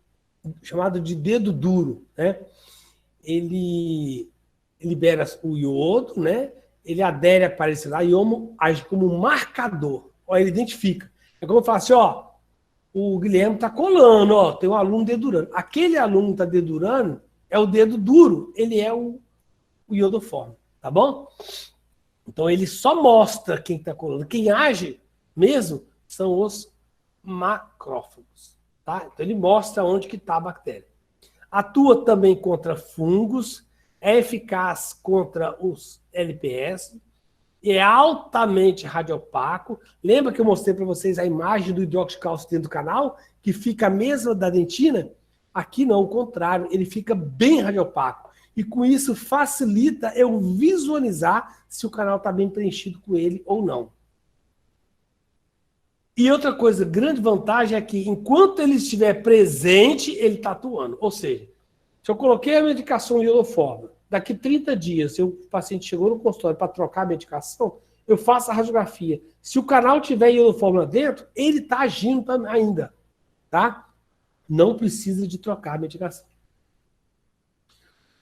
chamado de dedo duro, né? Ele libera o iodo, né? Ele adere à parede celular e age como um marcador. Ó, ele identifica. É como eu falo assim, ó, o Guilherme está colando, ó, tem um aluno dedurando. Aquele aluno que está dedurando é o dedo duro, ele é o iodoforme, tá bom? Então ele só mostra quem está colando. Quem age mesmo são os macrófagos, tá? Então ele mostra onde que está a bactéria. Atua também contra fungos, é eficaz contra os LPS, é altamente radiopaco. Lembra que eu mostrei para vocês a imagem do hidróxido de cálcio dentro do canal, que fica a mesma da dentina? Aqui não, o contrário, ele fica bem radiopaco. E com isso facilita eu visualizar se o canal está bem preenchido com ele ou não. E outra coisa, grande vantagem é que enquanto ele estiver presente, ele está atuando. Ou seja, se eu coloquei a medicação iodoforme, daqui 30 dias, se o paciente chegou no consultório para trocar a medicação, eu faço a radiografia. Se o canal tiver iodoforme lá dentro, ele está agindo ainda, tá? Não precisa de trocar a medicação.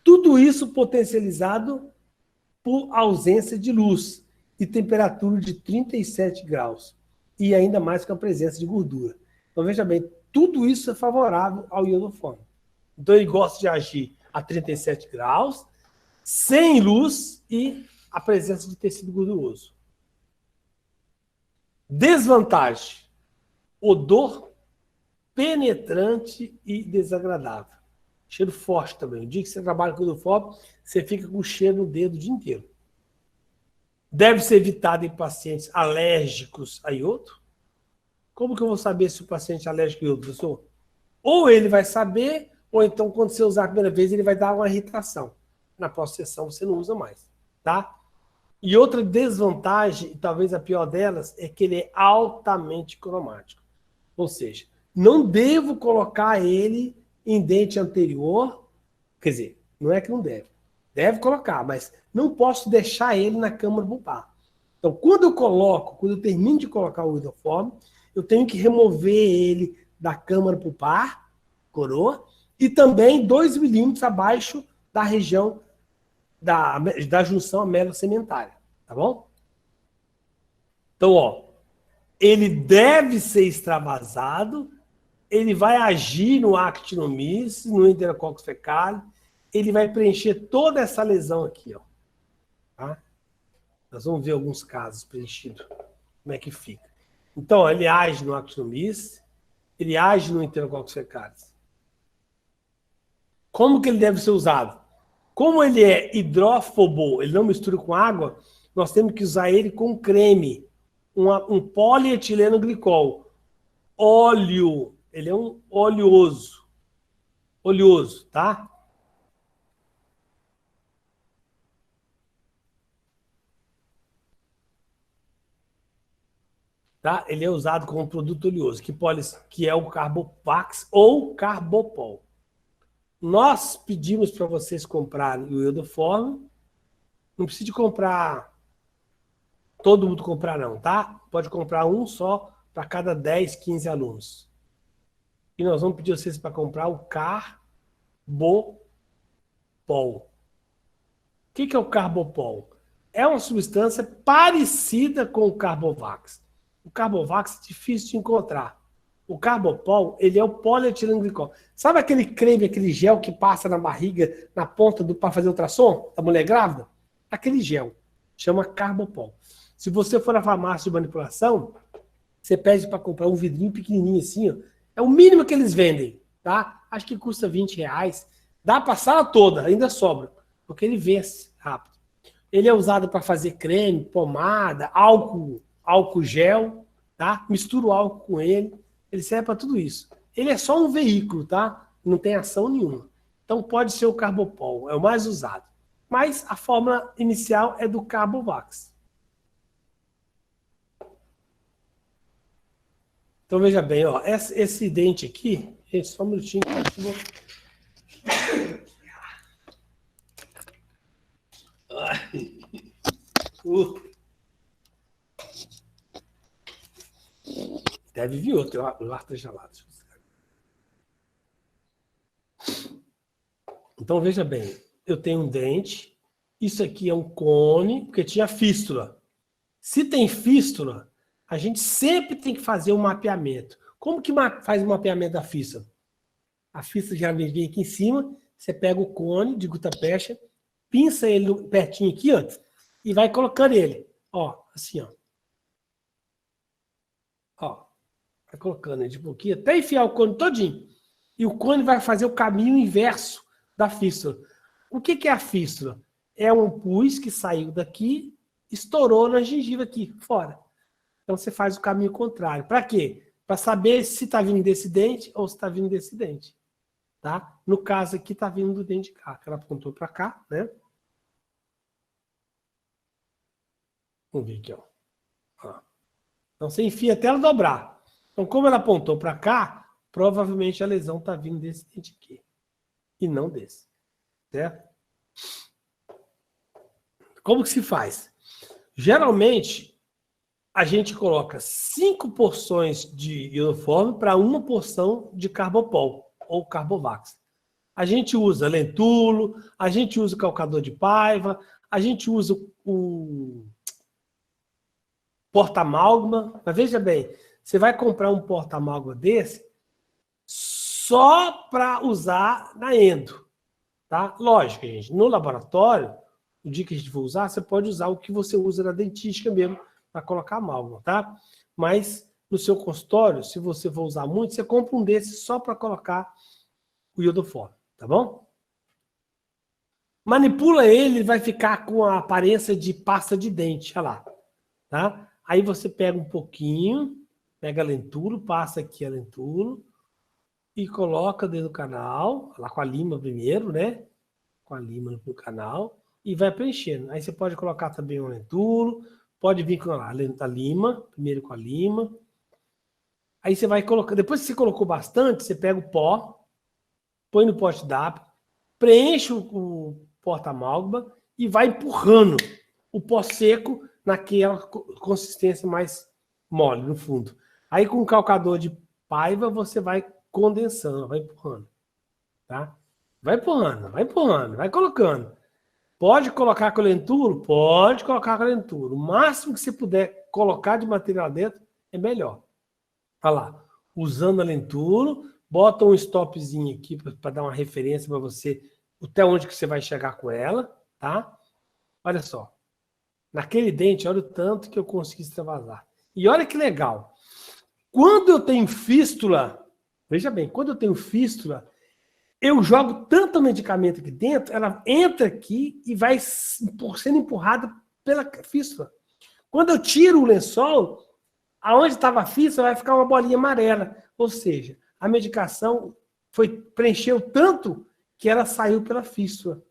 Tudo isso potencializado por ausência de luz e temperatura de 37 graus. E ainda mais com a presença de gordura. Então, veja bem, tudo isso é favorável ao iodoforme. Então, ele gosta de agir a 37 graus, sem luz e a presença de tecido gorduroso. Desvantagem: odor penetrante e desagradável. Cheiro forte também. O dia que você trabalha com iodoforme, você fica com cheiro no dedo o dia inteiro. Deve ser evitado em pacientes alérgicos a iodo. Como que eu vou saber se o paciente é alérgico a iodo, professor? Ou ele vai saber, ou então, quando você usar a primeira vez, ele vai dar uma irritação. Na próxima sessão, você não usa mais, tá? E outra desvantagem, e talvez a pior delas, é que ele é altamente cromático. Ou seja, não devo colocar ele em dente anterior, quer dizer, não é que não deve. Deve colocar, mas não posso deixar ele na câmara pulpar. Então, quando eu termino de colocar o iodoforme, eu tenho que remover ele da câmara pulpar, coroa, e também 2 milímetros abaixo da região da junção amelo-sementária, tá bom? Então, ó, ele deve ser extravasado, ele vai agir no actinomyces, no enterococcus fecalis, ele vai preencher toda essa lesão aqui, ó. Tá? Nós vamos ver alguns casos preenchidos, como é que fica. Então, ó, ele age no actinomyces, ele age no enterococcus fecalis. Como que ele deve ser usado? Como ele é hidrófobo, ele não mistura com água, nós temos que usar ele com creme, um polietileno glicol. Óleo, ele é um oleoso, tá? tá? Ele é usado como produto oleoso, que é o Carbovax ou Carbopol. Nós pedimos para vocês comprarem o iodoform. Não precisa de comprar, todo mundo comprar não, tá? Pode comprar um só para cada 10, 15 alunos. E nós vamos pedir vocês para comprar o Carbopol. O que é o Carbopol? É uma substância parecida com o Carbovax. O Carbovax é difícil de encontrar. O Carbopol, ele é o polietilenglicol. Sabe aquele creme, aquele gel que passa na barriga, na ponta para fazer ultrassom da mulher grávida? Aquele gel. Chama Carbopol. Se você for na farmácia de manipulação, você pede para comprar um vidrinho pequenininho assim, ó. É o mínimo que eles vendem, tá? Acho que custa R$20. Dá para a sala toda, ainda sobra. Porque ele vence rápido. Ele é usado para fazer creme, pomada, álcool gel, tá? Mistura o álcool com ele. Ele serve para tudo isso. Ele é só um veículo, tá? Não tem ação nenhuma. Então pode ser o Carbopol, é o mais usado. Mas a fórmula inicial é do Carbovax. Então veja bem, ó, esse dente aqui, gente, só um minutinho. Deve vir outro, o ar está gelado. Então veja bem, eu tenho um dente, isso aqui é um cone, porque tinha fístula. Se tem fístula, a gente sempre tem que fazer um mapeamento. Como que faz o mapeamento da fístula? A fístula já vem aqui em cima, você pega o cone de gutta-percha, pinça ele pertinho aqui, ó, e vai colocando ele, ó, assim, ó. Ó, vai colocando ele de pouquinho, até enfiar o cone todinho. E o cone vai fazer o caminho inverso da fístula. O que é a fístula? É um pus que saiu daqui, estourou na gengiva aqui, fora. Então você faz o caminho contrário. Para quê? Para saber se está vindo desse dente ou se está vindo desse dente. Tá? No caso aqui está vindo do dente de cá, que ela apontou para cá, né? Vamos ver aqui, ó. Então você enfia até ela dobrar. Então como ela apontou para cá, provavelmente a lesão está vindo desse dente aqui. E não desse. Certo? Como que se faz? Geralmente, a gente coloca 5 porções de iodoform para 1 porção de Carbopol ou Carbovax. A gente usa lentulo, a gente usa calcador de paiva, a gente usa o porta-amálgama. Mas veja bem, você vai comprar um porta-amálgama desse só para usar na endo. Tá? Lógico, gente, no laboratório, o dia que a gente for usar, você pode usar o que você usa na dentística mesmo, para colocar amálgama, tá? Mas no seu consultório, se você for usar muito, você compra um desses só para colocar o iodoform, tá bom? Manipula ele, vai ficar com a aparência de pasta de dente, olha lá, tá? Aí você pega um pouquinho, pega a lentulo, passa aqui a lentulo e coloca dentro do canal, lá com a lima primeiro, né? Com a lima no canal e vai preenchendo. Aí você pode colocar também um lentulo, pode vir com a lima, primeiro com a lima. Aí você vai colocar, depois que você colocou bastante, você pega o pó, põe no pote d'água, preenche o porta-amálgama e vai empurrando o pó seco naquela consistência mais mole, no fundo. Aí com o calcador de paiva você vai condensando, vai empurrando. Tá? Vai empurrando, vai colocando. Pode colocar com lentulo? Pode colocar com lentulo. O máximo que você puder colocar de material dentro é melhor. Olha lá, usando a lentulo, bota um stopzinho aqui para dar uma referência para você até onde que você vai chegar com ela, tá? Olha só. Naquele dente, olha o tanto que eu consegui extravasar. E olha que legal. Quando eu tenho fístula, veja bem, quando eu tenho fístula, eu jogo tanto medicamento aqui dentro, ela entra aqui e vai sendo empurrada pela fístula. Quando eu tiro o lençol, aonde estava a fístula vai ficar uma bolinha amarela. Ou seja, a medicação preencheu tanto que ela saiu pela fístula.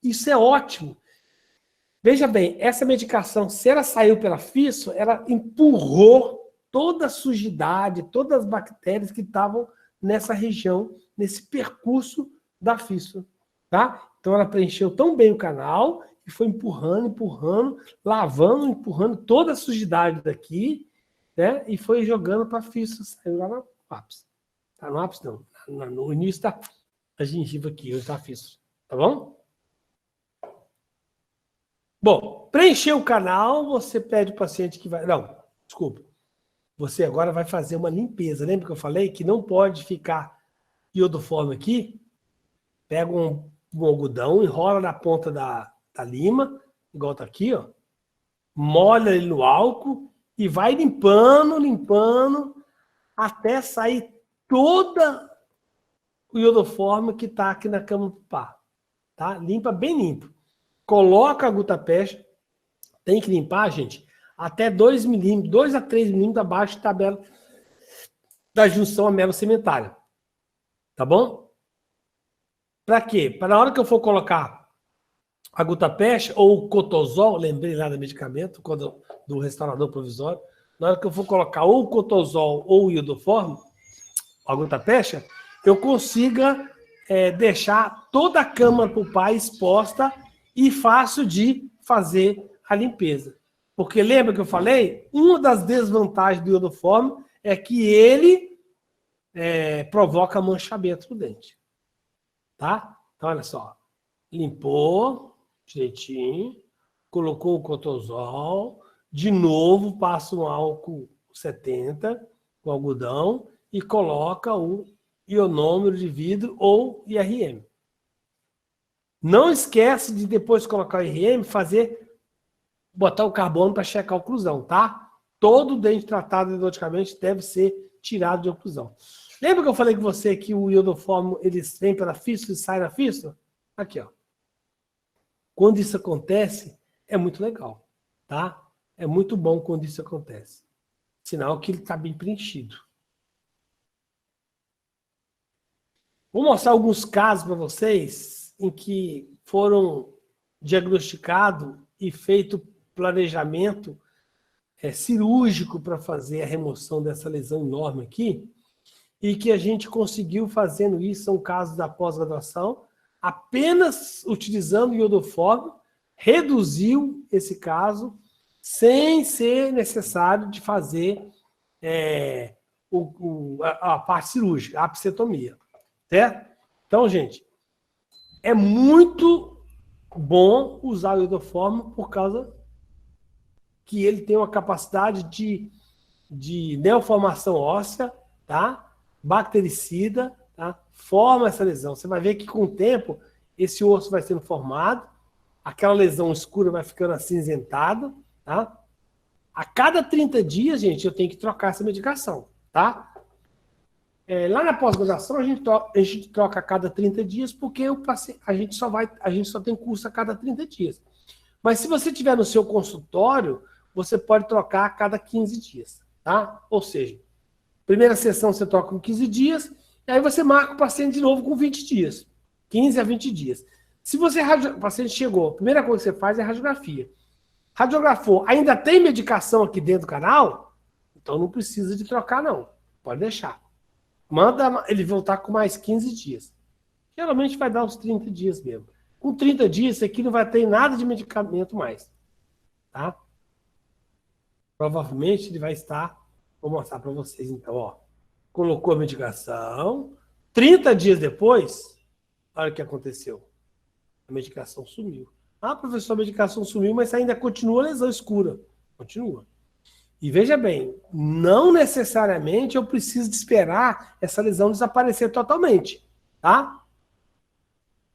Isso é ótimo. Veja bem, essa medicação, se ela saiu pela fístula, ela empurrou toda a sujidade, todas as bactérias que estavam nessa região, nesse percurso da fístula, tá? Então ela preencheu tão bem o canal e foi empurrando, empurrando, lavando, empurrando toda a sujidade daqui, né? E foi jogando para a fístula, saiu lá no ápice. Tá no ápice não, no início da gengiva aqui, onde está a fístula, tá bom? Bom, preencher o canal, você pede o paciente que vai... Não, desculpa. Você agora vai fazer uma limpeza. Lembra que eu falei que não pode ficar iodoforme aqui? Pega um algodão, enrola na ponta da lima, igual tá aqui, ó. Molha ele no álcool e vai limpando, limpando, até sair toda o iodoforme que tá aqui na cama do pá. Tá? Limpa bem limpo. Coloca a gutapest. Tem que limpar, gente, até 2 milímetros, 2 a 3 milímetros abaixo da tabela da junção amelo-sementária. Tá bom? Para quê? Para na hora que eu for colocar a gutapest ou o cotozol, lembrei lá do medicamento, do restaurador provisório, na hora que eu for colocar ou o cotozol ou o iodoforme, a gutapest, eu consiga deixar toda a câmara pulpar exposta e fácil de fazer a limpeza. Porque lembra que eu falei? Uma das desvantagens do iodoforme é que ele provoca manchamento no dente. Tá? Então, olha só. Limpou direitinho, colocou o cotozol, de novo passa um álcool 70 com algodão e coloca o ionômero de vidro ou IRM. Não esquece de depois de colocar o IRM, botar o carbono para checar a oclusão, tá? Todo dente tratado endodonticamente deve ser tirado de oclusão. Lembra que eu falei com você que o iodoforme ele vem pela fístula e sai na fístula? Aqui, ó. Quando isso acontece, é muito legal, tá? É muito bom quando isso acontece. Sinal que ele está bem preenchido. Vou mostrar alguns casos para vocês em que foram diagnosticados e feito planejamento cirúrgico para fazer a remoção dessa lesão enorme aqui, e que a gente conseguiu fazendo isso, são casos da pós-graduação, apenas utilizando o iodoforme, reduziu esse caso, sem ser necessário de fazer a parte cirúrgica, a apsetomia. Certo? Então, gente, é muito bom usar o iodoforme por causa que ele tem uma capacidade de neoformação óssea, tá? Bactericida, tá? Forma essa lesão. Você vai ver que com o tempo esse osso vai sendo formado, aquela lesão escura vai ficando acinzentada, tá? A cada 30 dias, gente, eu tenho que trocar essa medicação, tá? Lá na pós-graduação, a gente troca a cada 30 dias, porque a gente só tem curso a cada 30 dias. Mas se você tiver no seu consultório, você pode trocar a cada 15 dias, tá? Ou seja, primeira sessão você troca com 15 dias, e aí você marca o paciente de novo com 20 dias. 15 a 20 dias. Se o paciente chegou, a primeira coisa que você faz é a radiografia. Radiografou, ainda tem medicação aqui dentro do canal? Então não precisa de trocar, não. Pode deixar. Manda ele voltar com mais 15 dias. Geralmente vai dar uns 30 dias mesmo. Com 30 dias, isso aqui não vai ter nada de medicamento mais. Tá? Provavelmente ele vai estar... Vou mostrar para vocês então, ó. Colocou a medicação. 30 dias depois, olha o que aconteceu. A medicação sumiu. Ah, professor, a medicação sumiu, mas ainda continua a lesão escura. Continua. E veja bem, não necessariamente eu preciso de esperar essa lesão desaparecer totalmente, tá?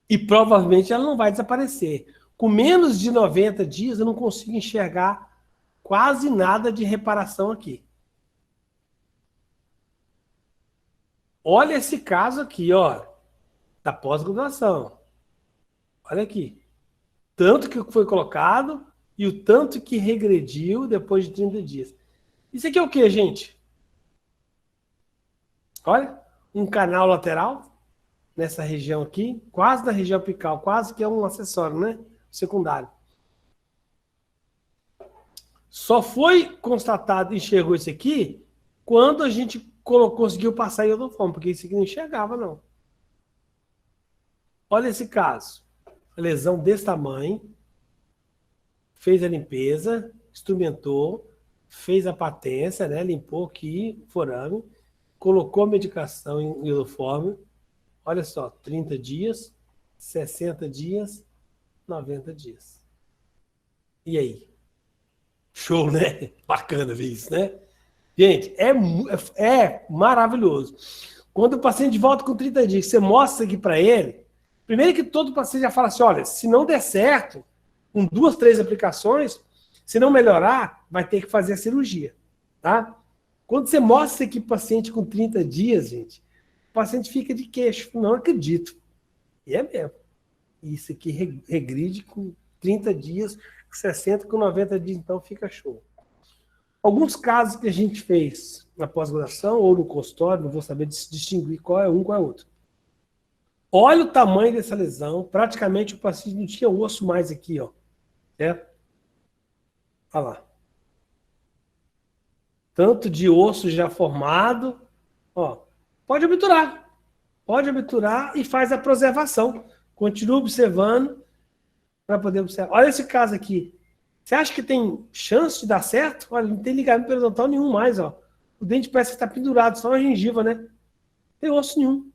E provavelmente ela não vai desaparecer. Com menos de 90 dias eu não consigo enxergar quase nada de reparação aqui. Olha esse caso aqui, ó, da pós-graduação. Olha aqui. Tanto que foi colocado e o tanto que regrediu depois de 30 dias. Isso aqui é o que, gente? Olha, um canal lateral nessa região aqui, quase da região apical, quase que é um acessório, né? Secundário. Só foi constatado e enxergou isso aqui quando a gente conseguiu passar iodoforme, porque isso aqui não enxergava, não. Olha esse caso. A lesão desse tamanho, fez a limpeza, instrumentou, fez a patência, né? Limpou aqui o forame, colocou a medicação em iodoforme. Olha só, 30 dias, 60 dias, 90 dias. E aí? Show, né? Bacana ver isso, né? Gente, é maravilhoso. Quando o paciente volta com 30 dias, você mostra aqui para ele, primeiro que todo paciente já fala assim, olha, se não der certo, com 2, 3 aplicações, se não melhorar, vai ter que fazer a cirurgia, tá? Quando você mostra aqui para o paciente com 30 dias, gente, o paciente fica de queixo. Não acredito. E é mesmo. Isso aqui regride com 30 dias, 60 com 90 dias, então fica show. Alguns casos que a gente fez na pós-graduação ou no consultório, não vou saber distinguir qual é um, qual é outro. Olha o tamanho dessa lesão, praticamente o paciente não tinha osso mais aqui, ó. Certo? Olha lá. Tanto de osso já formado, ó. Pode obturar e faz a preservação. Continua observando para poder observar. Olha esse caso aqui. Você acha que tem chance de dar certo? Olha, não tem ligamento periodontal nenhum mais, ó. O dente parece que está pendurado, só na gengiva, né? Não tem osso nenhum.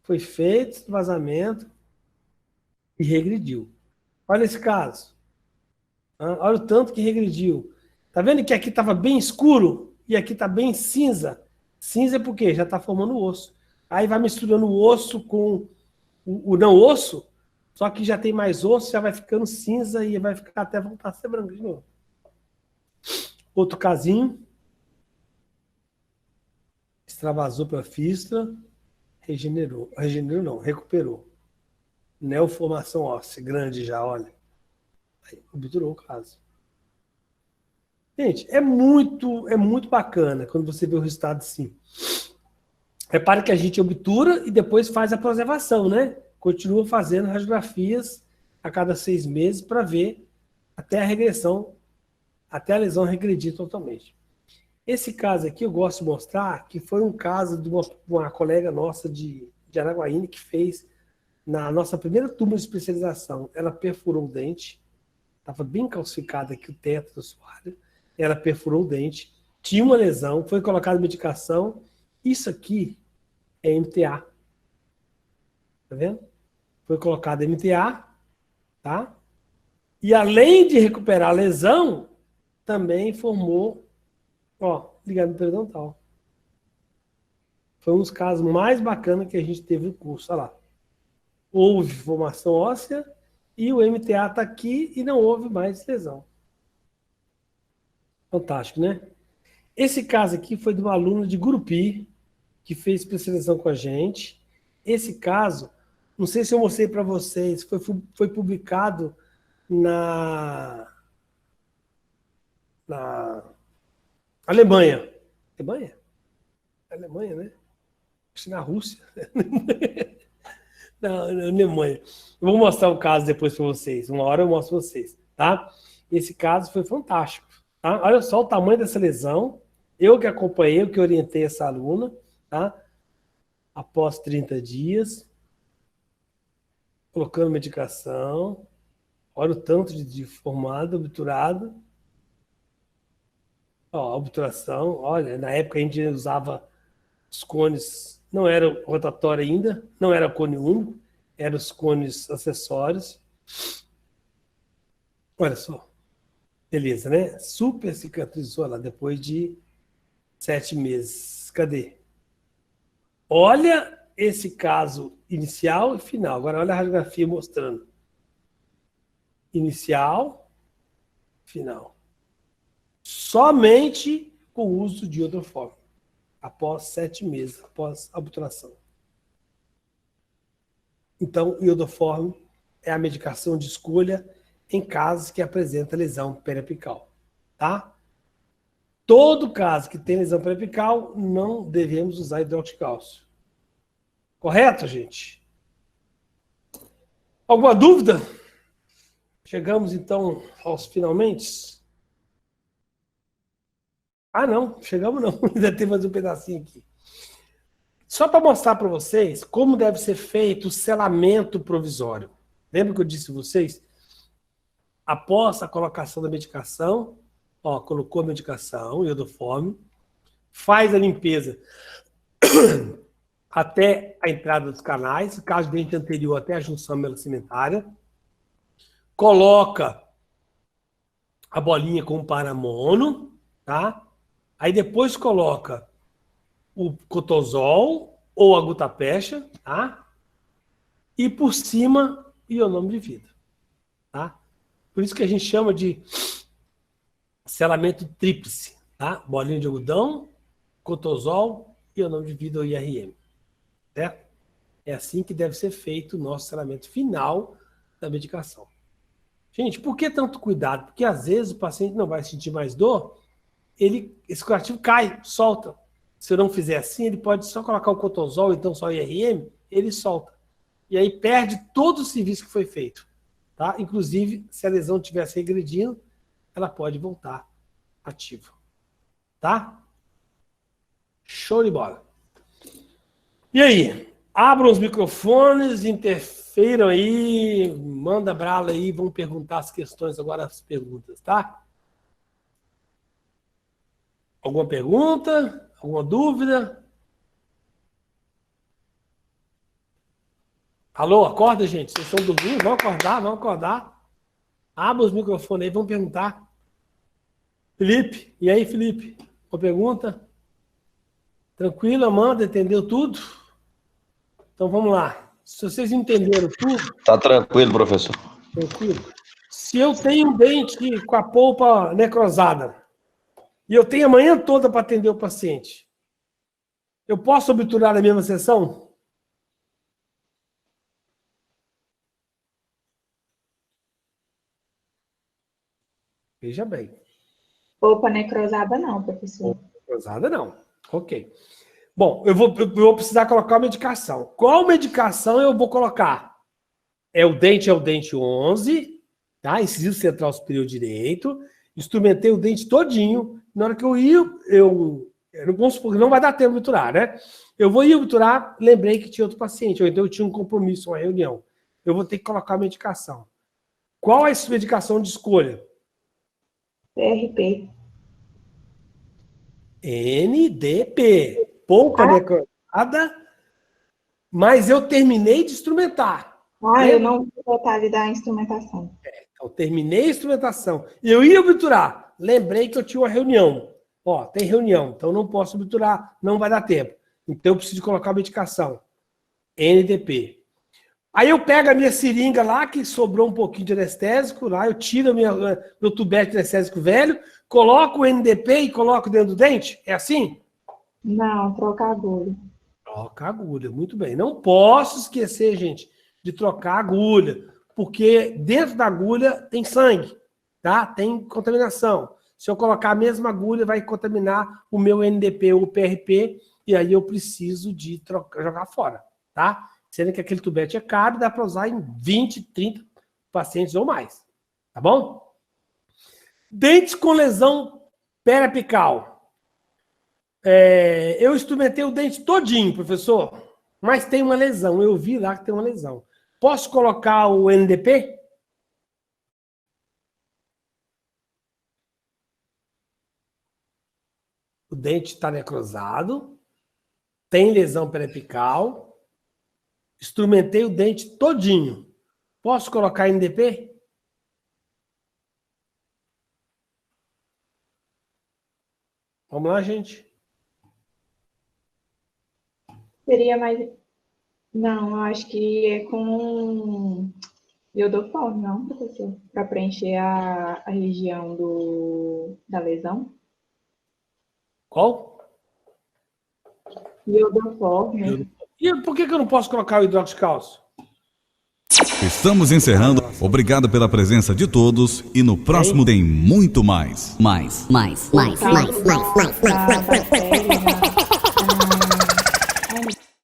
Foi feito vazamento e regrediu. Olha esse caso. Olha o tanto que regrediu. Tá vendo que aqui estava bem escuro e aqui está bem cinza? Cinza é porque já está formando o osso. Aí vai misturando o osso com o não osso, só que já tem mais osso, já vai ficando cinza e vai ficar até voltar a ser branco de novo. Outro casinho. Extravasou para a fístula, regenerou. Regenerou não, recuperou. Neoformação óssea, grande já, olha. Aí, obturou o caso. Gente, é muito bacana quando você vê o resultado assim. Repare que a gente obtura e depois faz a preservação, né? Continua fazendo radiografias a cada 6 meses para ver até a regressão, até a lesão regredir totalmente. Esse caso aqui eu gosto de mostrar que foi um caso de uma colega nossa de Araguaína que fez na nossa primeira turma de especialização. Ela perfurou o dente, estava bem calcificado aqui o teto do assoalho, ela perfurou o dente, tinha uma lesão, foi colocada medicação. Isso aqui é MTA. Tá vendo? Foi colocado MTA, tá? E além de recuperar a lesão, também formou, ó, ligamento periodontal. Foi um dos casos mais bacanas que a gente teve no curso, olha lá. Houve formação óssea e o MTA está aqui e não houve mais lesão. Fantástico, né? Esse caso aqui foi de uma aluna de Gurupi, que fez especialização com a gente. Esse caso, não sei se eu mostrei para vocês, foi publicado na Alemanha. Alemanha? Alemanha, né? Acho que na Rússia. Na Alemanha. Eu vou mostrar o caso depois para vocês. Uma hora eu mostro para vocês, tá? Esse caso foi fantástico. Tá? Olha só o tamanho dessa lesão. Eu que acompanhei, eu que orientei essa aluna, tá? Após 30 dias, colocando medicação. Olha o tanto de formado, obturado. Ó, a obturação, olha, na época a gente usava os cones, não era rotatório ainda, não era cone único, eram os cones acessórios. Olha só. Beleza, né? Super cicatrizou lá depois de 7 meses. Cadê? Olha esse caso inicial e final. Agora olha a radiografia mostrando. Inicial, final. Somente com o uso de iodoforme. Após 7 meses, após a obturação. Então, o iodoforme é a medicação de escolha em casos que apresenta lesão periapical, tá? Todo caso que tem lesão periapical, não devemos usar hidróxido de cálcio. Correto, gente? Alguma dúvida? Chegamos, então, aos finalmente. Ah, não, chegamos não. Ainda tem mais um pedacinho aqui. Só para mostrar para vocês como deve ser feito o selamento provisório. Lembra que eu disse a vocês? Após a colocação da medicação, ó, colocou a medicação, iodoforme, faz a limpeza até a entrada dos canais, caso de dente anterior até a junção melocimentária, coloca a bolinha com o paramono, tá? Aí depois coloca o cotozol ou a gutapecha, tá? E por cima, ionômero de vidro, tá? Por isso que a gente chama de selamento tríplice, tá? Bolinha de algodão, cotozol, ionômero de vidro ou IRM, certo? É assim que deve ser feito o nosso selamento final da medicação. Gente, por que tanto cuidado? Porque às vezes o paciente não vai sentir mais dor, esse curativo cai, solta. Se eu não fizer assim, ele pode só colocar o cotozol, então só o IRM, ele solta. E aí perde todo o serviço que foi feito. Tá? Inclusive, se a lesão estivesse regredindo, ela pode voltar ativa. Tá? Show de bola. E aí? Abram os microfones, interfiram aí, manda brala aí, vamos perguntar as questões agora, as perguntas, tá? Alguma pergunta? Alguma dúvida? Alô, acorda, gente. Vocês estão dormindo? Vão acordar, vão acordar. Abra os microfones aí, vão perguntar. Felipe, e aí, Felipe? Uma pergunta? Tranquilo, Amanda? Entendeu tudo? Então vamos lá. Se vocês entenderam tudo... Tá tranquilo, professor. Tranquilo. Se eu tenho um dente com a polpa necrosada e eu tenho a manhã toda para atender o paciente, eu posso obturar na mesma sessão? Veja bem. Polpa necrosada não, professor. Polpa necrosada não. Ok. Bom, eu vou precisar colocar uma medicação. Qual medicação eu vou colocar? É o dente 11, tá? Incisivo central superior direito. Instrumentei o dente todinho. Na hora que eu ia, vamos supor que não vai dar tempo de obturar, né? Eu vou ir obturar, lembrei que tinha outro paciente, ou então eu tinha um compromisso, uma reunião. Eu vou ter que colocar a medicação. Qual é a medicação de escolha? PRP. NDP. Pouca necrosada, mas eu terminei de instrumentar. Eu não vou detalhe da instrumentação. Então, terminei a instrumentação. Eu ia obturar. Lembrei que eu tinha uma reunião. Ó, tem reunião, então não posso obturar, não vai dar tempo. Então eu preciso colocar a medicação. NDP. Aí eu pego a minha seringa lá, que sobrou um pouquinho de anestésico, lá eu tiro meu tubete de anestésico velho, coloco o NDP e coloco dentro do dente? É assim? Não, troca a agulha. Troca a agulha, muito bem. Não posso esquecer, gente, de trocar a agulha, porque dentro da agulha tem sangue, tá? Tem contaminação. Se eu colocar a mesma agulha, vai contaminar o meu NDP ou o PRP, e aí eu preciso de jogar fora, tá? Sendo que aquele tubete é caro, dá para usar em 20, 30 pacientes ou mais, tá bom? Dentes com lesão periapical. Eu instrumentei o dente todinho, professor, mas tem uma lesão. Eu vi lá que tem uma lesão. Posso colocar o NDP? O dente está necrosado, tem lesão periapical, instrumentei o dente todinho. Posso colocar NDP? Vamos lá, gente. Seria mais... Não, eu acho que é com iodoforme, não, professor? Para preencher a região da lesão. Qual? Iodoforme. E por que eu não posso colocar o hidróxido de cálcio? Estamos encerrando. Obrigado pela presença de todos e no próximo tem muito mais. Bactérias,